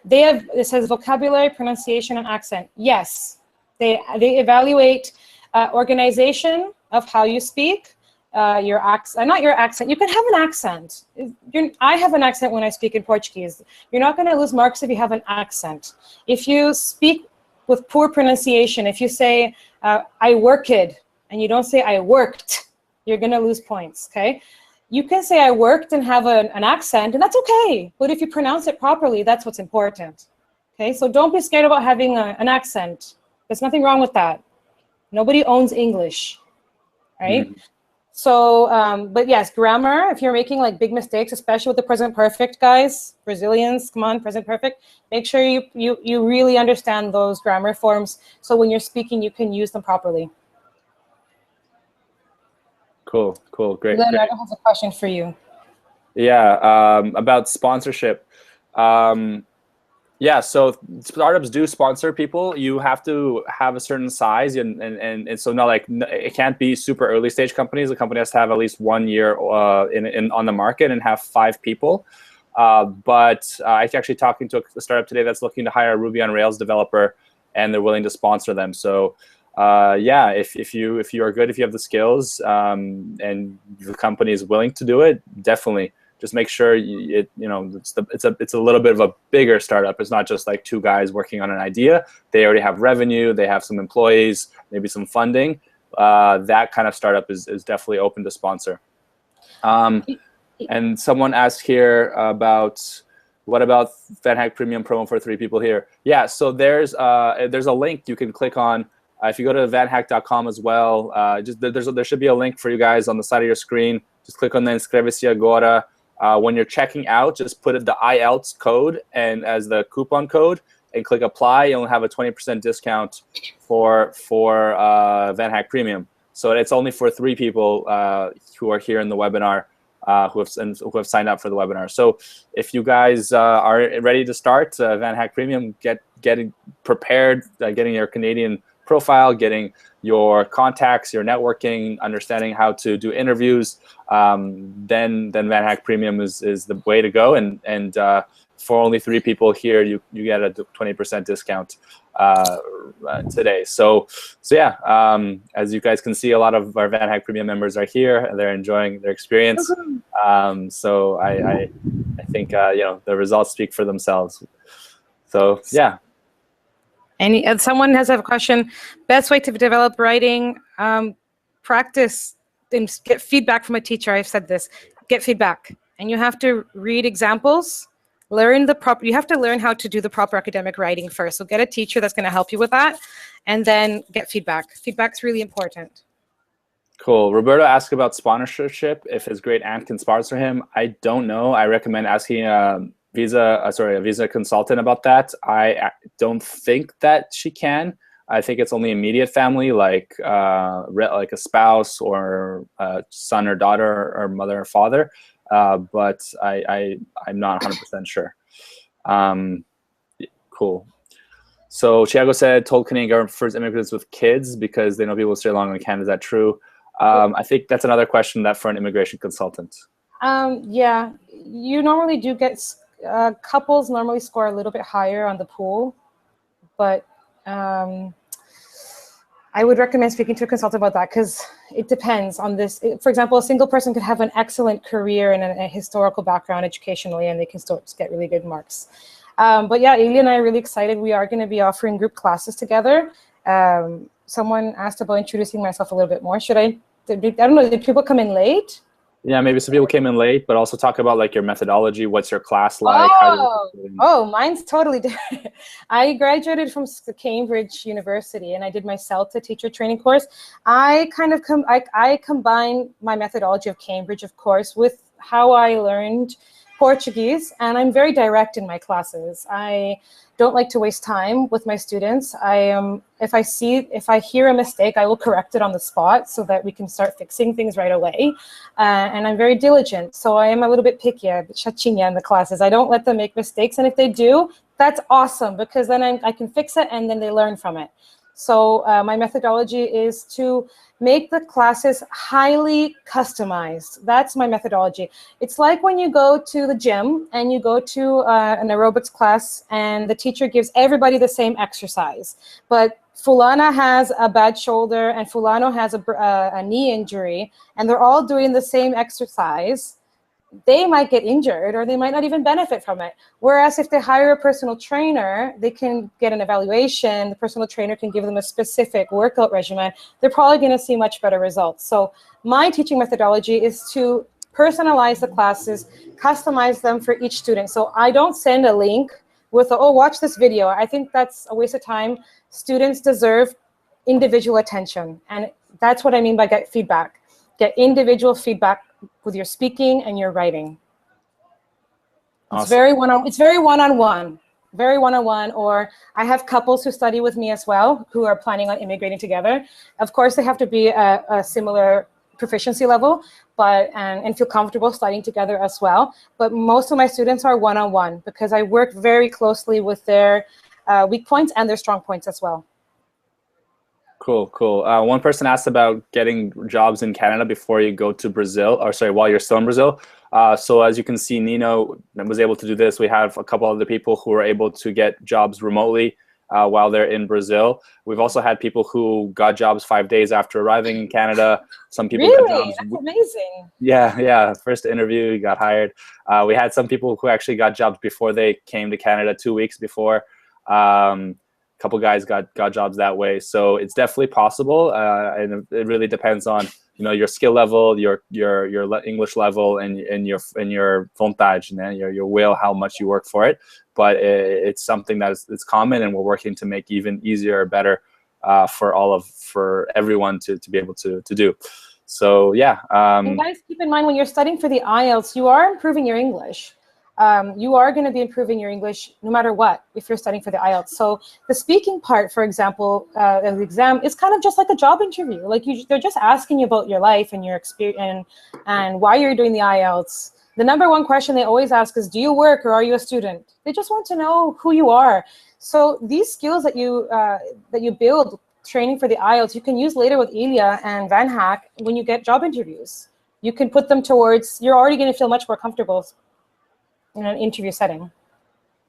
It says vocabulary, pronunciation, and accent. Yes, they evaluate organization of how you speak. Your accent, not your accent. You can have an accent. I have an accent when I speak in Portuguese. You're not going to lose marks if you have an accent. If you speak with poor pronunciation, if you say I worked and you don't say I worked, you're going to lose points. Okay, you can say I worked and have an accent, and that's okay. But if you pronounce it properly, that's what's important. Okay, so don't be scared about having an accent. There's nothing wrong with that. Nobody owns English, right? Mm-hmm. So, but yes, grammar, if you're making like big mistakes, especially with the present perfect, guys, Brazilians, come on, present perfect, make sure you really understand those grammar forms, so when you're speaking, you can use them properly. Cool, cool, great. Leonardo has a question for you. Yeah, about sponsorship. Yeah, so startups do sponsor people. You have to have a certain size, and so not like, it can't be super early stage companies. The company has to have at least 1 year on the market and have 5 people. But I'm actually talking to a startup today that's looking to hire a Ruby on Rails developer, and they're willing to sponsor them. So yeah, if you are good, if you have the skills, and the company is willing to do it, definitely. Just make sure it's a little bit of a bigger startup. It's not just like 2 guys working on an idea. They already have revenue. They have some employees, maybe some funding. That kind of startup is definitely open to sponsor. And someone asked here about, what about VanHack Premium promo for 3 people here? Yeah, so there's a link you can click on. If you go to vanhack.com as well, there should be a link for you guys on the side of your screen. Just click on the Inscreve-se Agora. When you're checking out, just put the IELTS code and as the coupon code and click apply. You'll have a 20% discount for VanHack Premium. So it's only for 3 people who are here in the webinar, who have signed up for the webinar. So if you guys are ready to start VanHack Premium, getting prepared, getting your Canadian profile, getting your contacts, your networking, understanding how to do interviews, then VanHack Premium is the way to go. And for only 3 people here, you get a 20% discount today. So yeah, as you guys can see, a lot of our VanHack Premium members are here and they're enjoying their experience. So I think the results speak for themselves. So yeah. And someone has a question. Best way to develop writing, practice and get feedback from a teacher. I've said this. Get feedback, and you have to read examples. You have to learn how to do the proper academic writing first. So get a teacher that's going to help you with that, and then get feedback. Feedback's really important. Cool. Roberto asked about sponsorship. If his great aunt can sponsor him, I don't know. I recommend asking a visa consultant about that. I don't think that she can. I think it's only immediate family, like a spouse or a son or daughter or mother or father. But I'm not 100% sure. Cool. So Thiago said, told Canadian government prefers immigrants with kids because they know people will stay long in Canada. Is that true? I think that's another question for an immigration consultant. Yeah, you normally do get couples normally score a little bit higher on the pool, but I would recommend speaking to a consultant about that, because it depends on this. For example, a single person could have an excellent career and a historical background educationally, and they can still get really good marks. But yeah, Ilya and I are really excited. We are going to be offering group classes together. Someone asked about introducing myself a little bit more. Should I don't know, did people come in late? Yeah, maybe some people came in late, but also talk about like your methodology. What's your class like? How do you work with Oh, students? oh, mine's totally different. I graduated from Cambridge University and I did my CELTA teacher training course. I kind of I combine my methodology of Cambridge, of course, with how I learned Portuguese, and I'm very direct in my classes. I don't like to waste time with my students. I am, if I hear a mistake, I will correct it on the spot so that we can start fixing things right away. And I'm very diligent, so I am a little bit picky, a bit chatinha in the classes. I don't let them make mistakes, and if they do, that's awesome, because then I can fix it and then they learn from it. So my methodology is to make the classes highly customized. That's my methodology. It's like when you go to the gym and you go to an aerobics class and the teacher gives everybody the same exercise, but Fulana has a bad shoulder and Fulano has a knee injury, and they're all doing the same exercise. They might get injured or they might not even benefit from it. Whereas if they hire a personal trainer, they can get an evaluation. The personal trainer can give them a specific workout regimen. They're probably going to see much better results. So my teaching methodology is to personalize the classes, customize them for each student. So I don't send a link with, oh, watch this video. I think that's a waste of time. Students deserve individual attention. And that's what I mean by get feedback. Get individual feedback with your speaking and your writing. Awesome. It's very one-on-one, very one-on-one. Or I have couples who study with me as well, who are planning on immigrating together. Of course, they have to be a similar proficiency level, but and feel comfortable studying together as well. But most of my students are one-on-one because I work very closely with their weak points and their strong points as well. Cool, cool. One person asked about getting jobs in Canada before you go to Brazil, or sorry, while you're still in Brazil. So as you can see, Nino was able to do this. We have a couple other people who are able to get jobs remotely while they're in Brazil. We've also had people who got jobs 5 days after arriving in Canada. Some people got jobs. That's amazing. Yeah, yeah. First interview, got hired. We had some people who actually got jobs before they came to Canada, 2 weeks before. Couple guys got jobs that way, so it's definitely possible, and it really depends on your skill level, your English level, and your vontade, your will, how much you work for it. But it's something that it's common, and we're working to make even easier or better for everyone to be able to do. So yeah. And guys, keep in mind when you're studying for the IELTS, you are improving your English. You are going to be improving your English no matter what if you're studying for the IELTS. So the speaking part, for example, of the exam is kind of just like a job interview. Like they're just asking you about your life and your experience and why you're doing the IELTS. The number one question they always ask is, do you work or are you a student? They just want to know who you are. So these skills that you build training for the IELTS, you can use later with Ilya and Van Hack when you get job interviews. You can put them towards, you're already going to feel much more comfortable in an interview setting.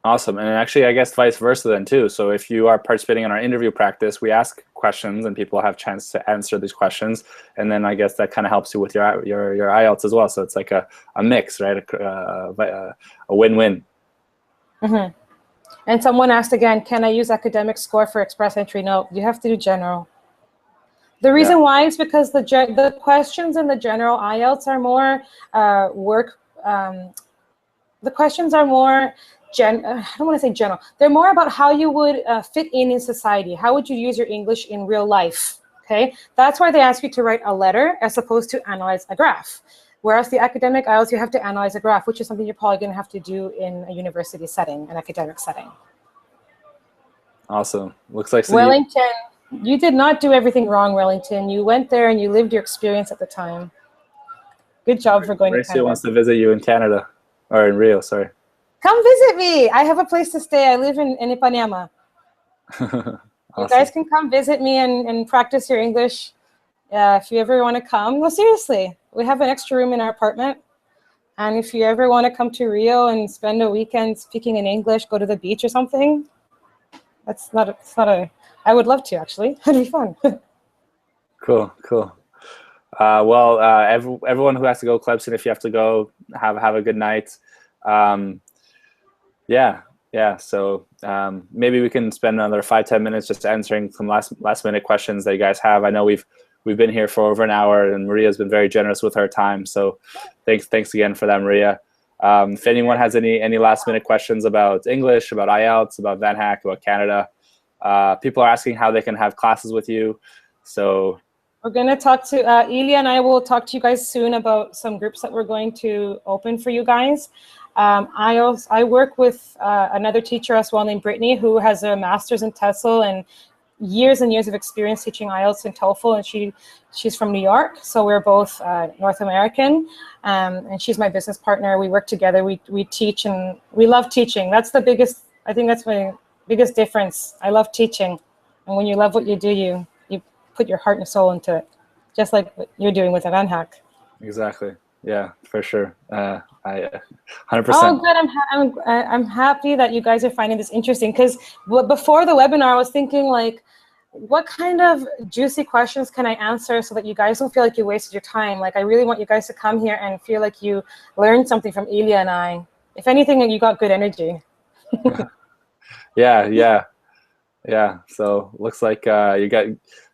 Awesome. And actually, I guess vice versa then too. So if you are participating in our interview practice, we ask questions and people have a chance to answer these questions. And then I guess that kind of helps you with your IELTS as well. So it's like a mix, right? A win-win. Mm-hmm. And someone asked again, can I use academic score for express entry? No, you have to do general. The reason why is because the questions in the general IELTS are more the questions are more, I don't want to say general. They're more about how you would fit in society. How would you use your English in real life? Okay, that's why they ask you to write a letter as opposed to analyze a graph. Whereas the academic IELTS, you have to analyze a graph, which is something you're probably going to have to do in a university setting, an academic setting. Awesome. Looks like Wellington, you did not do everything wrong, Wellington. You went there and you lived your experience at the time. Good job for going to Canada. Mauricio wants to visit you in Canada. Or in Rio, sorry. Come visit me. I have a place to stay. I live in Ipanema. Awesome. You guys can come visit me and practice your English if you ever want to come. No, seriously. We have an extra room in our apartment. And if you ever want to come to Rio and spend a weekend speaking in English, go to the beach or something, I would love to, actually. It'd be fun. Cool, cool. Well, everyone who has to go, Clemson, if you have to go, have a good night. Yeah. So maybe we can spend another 5-10 minutes just answering some last minute questions that you guys have. I know we've we've been here for over an hour, and Maria's been very generous with her time. So thanks again for that, Maria. If anyone has any last minute questions about English, about IELTS, about VanHack, about Canada, people are asking how they can have classes with you. So we're going to talk to Ilya, and I will talk to you guys soon about some groups that we're going to open for you guys. I work with another teacher as well named Brittany, who has a master's in TESOL and years and years of experience teaching IELTS and TOEFL, and she's from New York, so we're both North American, and she's my business partner. We work together, we teach, and we love teaching. That's the biggest, I think that's my biggest difference. I love teaching, and when you love what you do, you put your heart and soul into it, just like what you're doing with VanHack. Exactly. Yeah, for sure. I 100%. Oh, good. I'm happy that you guys are finding this interesting, because before the webinar, I was thinking, like, what kind of juicy questions can I answer so that you guys don't feel like you wasted your time? Like, I really want you guys to come here and feel like you learned something from Ilya and I. If anything, you got good energy. Yeah. So looks like you got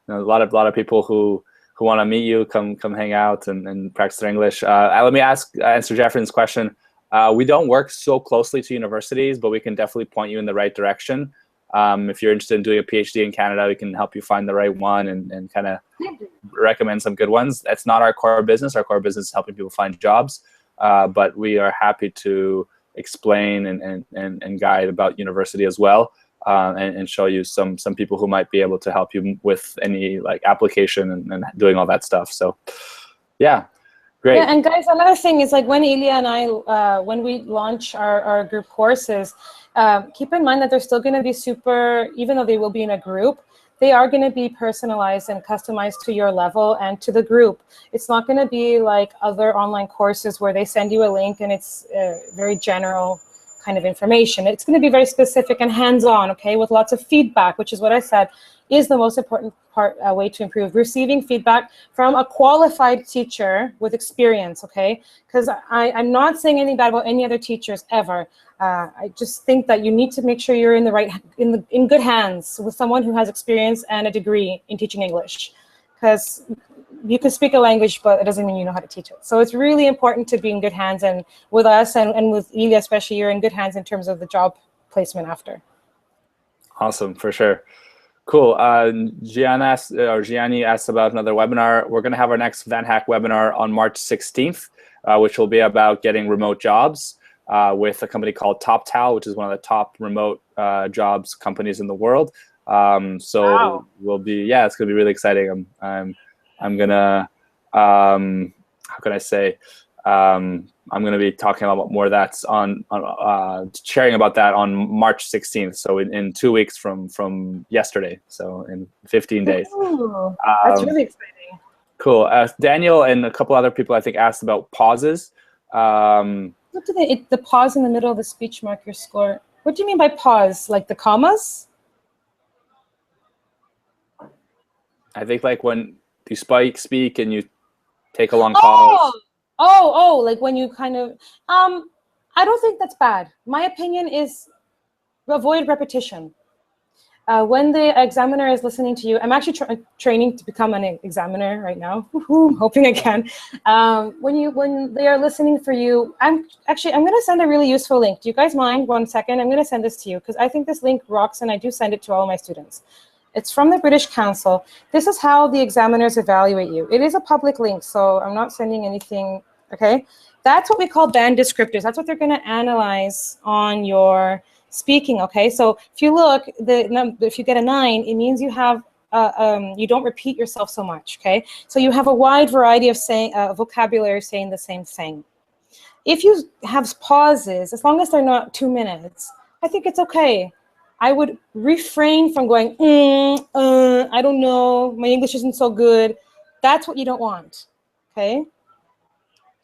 a lot of people who want to meet you, come hang out and practice their English. Let me answer Jeffrey's question. We don't work so closely to universities, but we can definitely point you in the right direction. If you're interested in doing a PhD in Canada, we can help you find the right one and kind of recommend some good ones. That's not our core business. Our core business is helping people find jobs, but we are happy to explain and guide about university as well, and show you some people who might be able to help you with any like application and doing all that stuff. So yeah. Great. Yeah, and guys, another thing is, like, when Ilya and I, when we launch our group courses, keep in mind that they're still going to be super, even though they will be in a group, they are going to be personalized and customized to your level and to the group. It's not going to be like other online courses where they send you a link and it's very general kind of information. It's going to be very specific and hands-on, okay, with lots of feedback, which is what I said is the most important way to improve. Receiving feedback from a qualified teacher with experience, okay? Because I'm not saying anything bad about any other teachers ever. I just think that you need to make sure you're in good hands with someone who has experience and a degree in teaching English. Because you can speak a language, but it doesn't mean you know how to teach it. So it's really important to be in good hands, and with us and with Ilya especially, you're in good hands in terms of the job placement after. Awesome, for sure. Cool. Gianni asked about another webinar. We're going to have our next VanHack webinar on March 16th, which will be about getting remote jobs with a company called TopTal, which is one of the top remote jobs companies in the world. So wow. We'll be, yeah, it's going to be really exciting. I'm going to, how can I say, I'm going to be talking a lot more of that sharing about that on March 16th. So in 2 weeks from yesterday. So in 15 days. Ooh, that's really exciting. Cool. Daniel and a couple other people I think asked about pauses. What do the pause in the middle of the speech mark your score? What do you mean by pause? Like the commas? I think like when you speak and you take a long pause. Oh, like when you kind of, I don't think that's bad. My opinion is avoid repetition. When the examiner is listening to you, I'm actually training to become an examiner right now. Hoping I can. When they are listening for you, I'm going to send a really useful link. Do you guys mind 1 second? I'm going to send this to you because I think this link rocks, and I do send it to all of my students. It's from the British Council. This is how the examiners evaluate you. It is a public link, so I'm not sending anything, okay? That's what we call band descriptors. That's what they're going to analyze on your speaking, okay? So if you look, if you get a 9, it means you have, you don't repeat yourself so much, okay? So you have a wide variety of vocabulary saying the same thing. If you have pauses, as long as they're not 2 minutes, I think it's okay. I would refrain from going, I don't know, my English isn't so good. That's what you don't want, okay?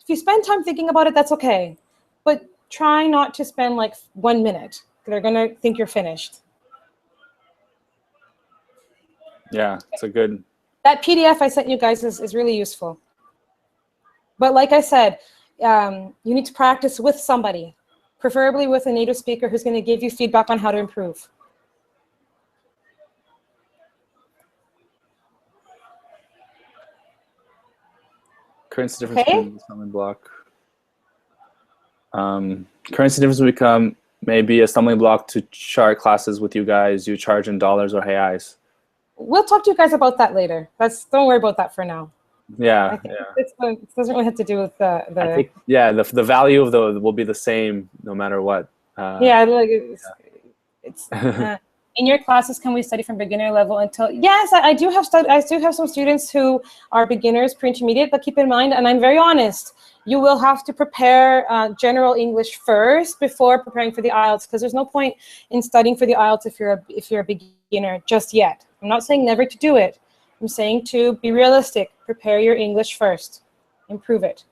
If you spend time thinking about it, that's okay. But try not to spend like 1 minute. They're gonna think you're finished. Yeah, it's a good. That PDF I sent you guys is really useful. But like I said, you need to practice with somebody, preferably with a native speaker who's going to give you feedback on how to improve. Currency difference Okay. between the stumbling block. Currency difference will become maybe a stumbling block to chart classes with you guys. You charge in dollars or reais. We'll talk to you guys about that later. Don't worry about that for now. Yeah, I think it doesn't really have to do with the. I think the value of the will be the same no matter what. Yeah, like it's in your classes. Can we study from beginner level until? Yes, I do have some students who are beginners, pre-intermediate. But keep in mind, and I'm very honest, you will have to prepare general English first before preparing for the IELTS, because there's no point in studying for the IELTS if you're a beginner just yet. I'm not saying never to do it. I'm saying to be realistic. Prepare your English first. Improve it.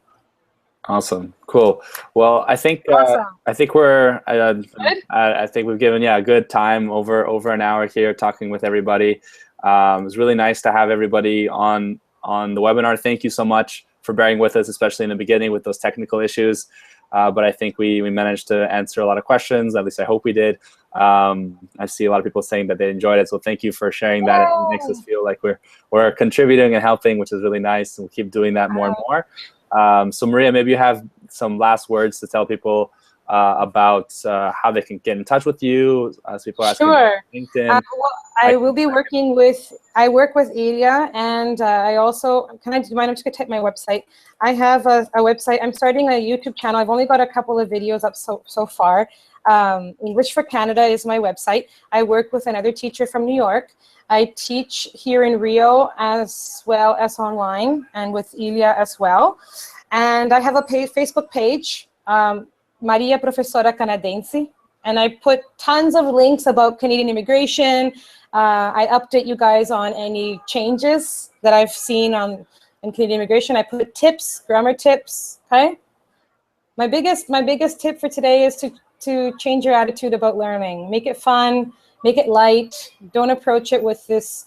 Awesome, cool. Well, I think Awesome. I think we're I think we've given a good time, over an hour here talking with everybody. It was really nice to have everybody on the webinar. Thank you so much for bearing with us, especially in the beginning with those technical issues. But I think we managed to answer a lot of questions. At least I hope we did. I see a lot of people saying that they enjoyed it, so thank you for sharing that. It makes us feel like we're contributing and helping, which is really nice, and we'll keep doing that more and more. So Maria, maybe you have some last words to tell people about how they can get in touch with you, as people ask LinkedIn. Well, I will be working with, I work with Ilya, and I also, do you mind, I'm just gonna type my website. I have a website. I'm starting a YouTube channel. I've only got a couple of videos up so far. English for Canada is my website. I work with another teacher from New York. I teach here in Rio as well as online, and with Ilya as well. And I have a Facebook page, Maria Professora Canadense, and I put tons of links about Canadian immigration. I update you guys on any changes that I've seen in Canadian immigration. I put tips, grammar tips, okay? My biggest tip for today is to change your attitude about learning. Make it fun, make it light. Don't approach it with this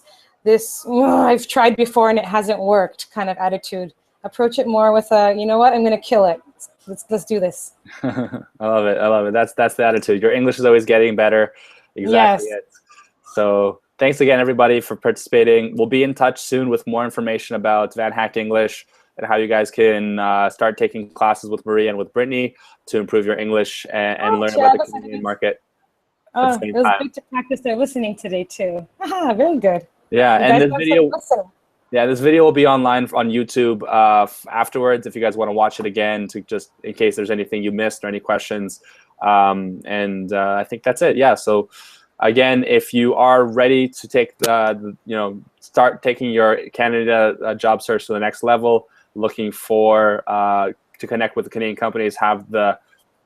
I've tried before and it hasn't worked kind of attitude. Approach it more with a, you know what, I'm gonna kill it. Let's do this. I love it. I love it. That's the attitude. Your English is always getting better. Exactly. Yes. So thanks again, everybody, for participating. We'll be in touch soon with more information about Van Hack English and how you guys can start taking classes with Maria and with Brittany to improve your English and learn about the Canadian market. Oh, it was good to practice their listening today too. Very good. Yeah, and this video. Yeah, this video will be online on YouTube afterwards if you guys want to watch it again, to just in case there's anything you missed or any questions. I think that's it. Yeah. So again, if you are ready to take start taking your Canada job search to the next level, looking for to connect with the Canadian companies, have the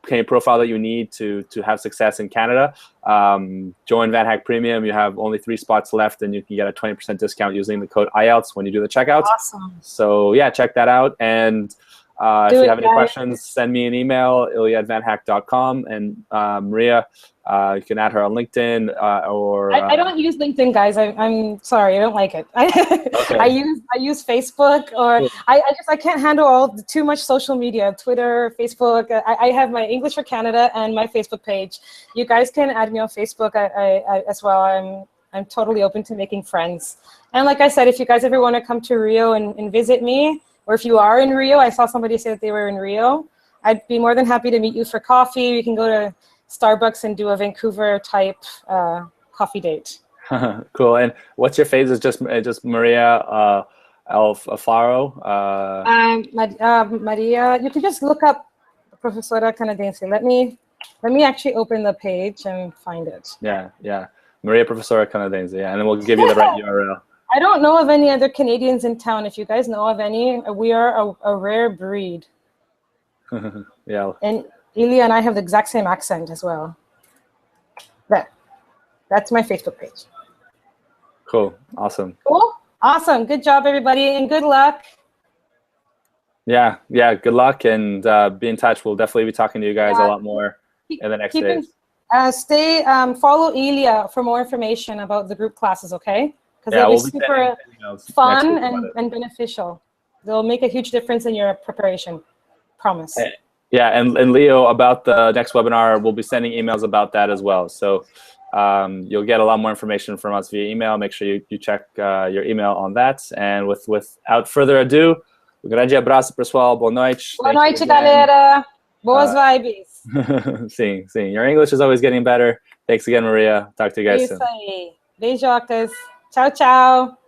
Canadian profile that you need to have success in Canada, join Van Hack Premium. You have only 3 spots left, and you can get a 20% discount using the code IELTS when you do the checkout. Awesome. So yeah, check that out. And if you have any questions, send me an email, ilya@vanhack.com. And Maria, you can add her on LinkedIn or. I don't use LinkedIn, guys. I'm sorry, I don't like it. Okay. I use Facebook, or cool. I can't handle too much social media. Twitter, Facebook. I have my English for Canada and my Facebook page. You guys can add me on Facebook as well. I'm totally open to making friends. And like I said, if you guys ever want to come to Rio and visit me, or if you are in Rio, I saw somebody say that they were in Rio, I'd be more than happy to meet you for coffee. We can go to Starbucks and do a Vancouver type coffee date. Cool. And what's your face? Is just Maria Alfaro? Maria, you can just look up Professora Canadense. Let me actually open the page and find it. Yeah. Maria Professora Canadense. Yeah, and then we'll give you the right URL. I don't know of any other Canadians in town. If you guys know of any, we are a rare breed. Yeah. And Ilya and I have the exact same accent as well. That's my Facebook page. Cool. Awesome. Cool. Awesome. Good job, everybody, and good luck. Yeah. Good luck, and be in touch. We'll definitely be talking to you guys a lot more in the next days. Follow Ilya for more information about the group classes, okay? Because they'll be super fun and beneficial. They'll make a huge difference in your preparation. Promise. Yeah, and Leo, about the next webinar, we'll be sending emails about that as well. So you'll get a lot more information from us via email. Make sure you check your email on that. And without further ado, Um grande abraço, pessoal. Boa noite. Boa Thank you noite, again. galera. Boas vibes. Sim, sim. Your English is always getting better. Thanks again, Maria. Talk to you guys soon. Isso aí. Beijocas. Tchau, tchau.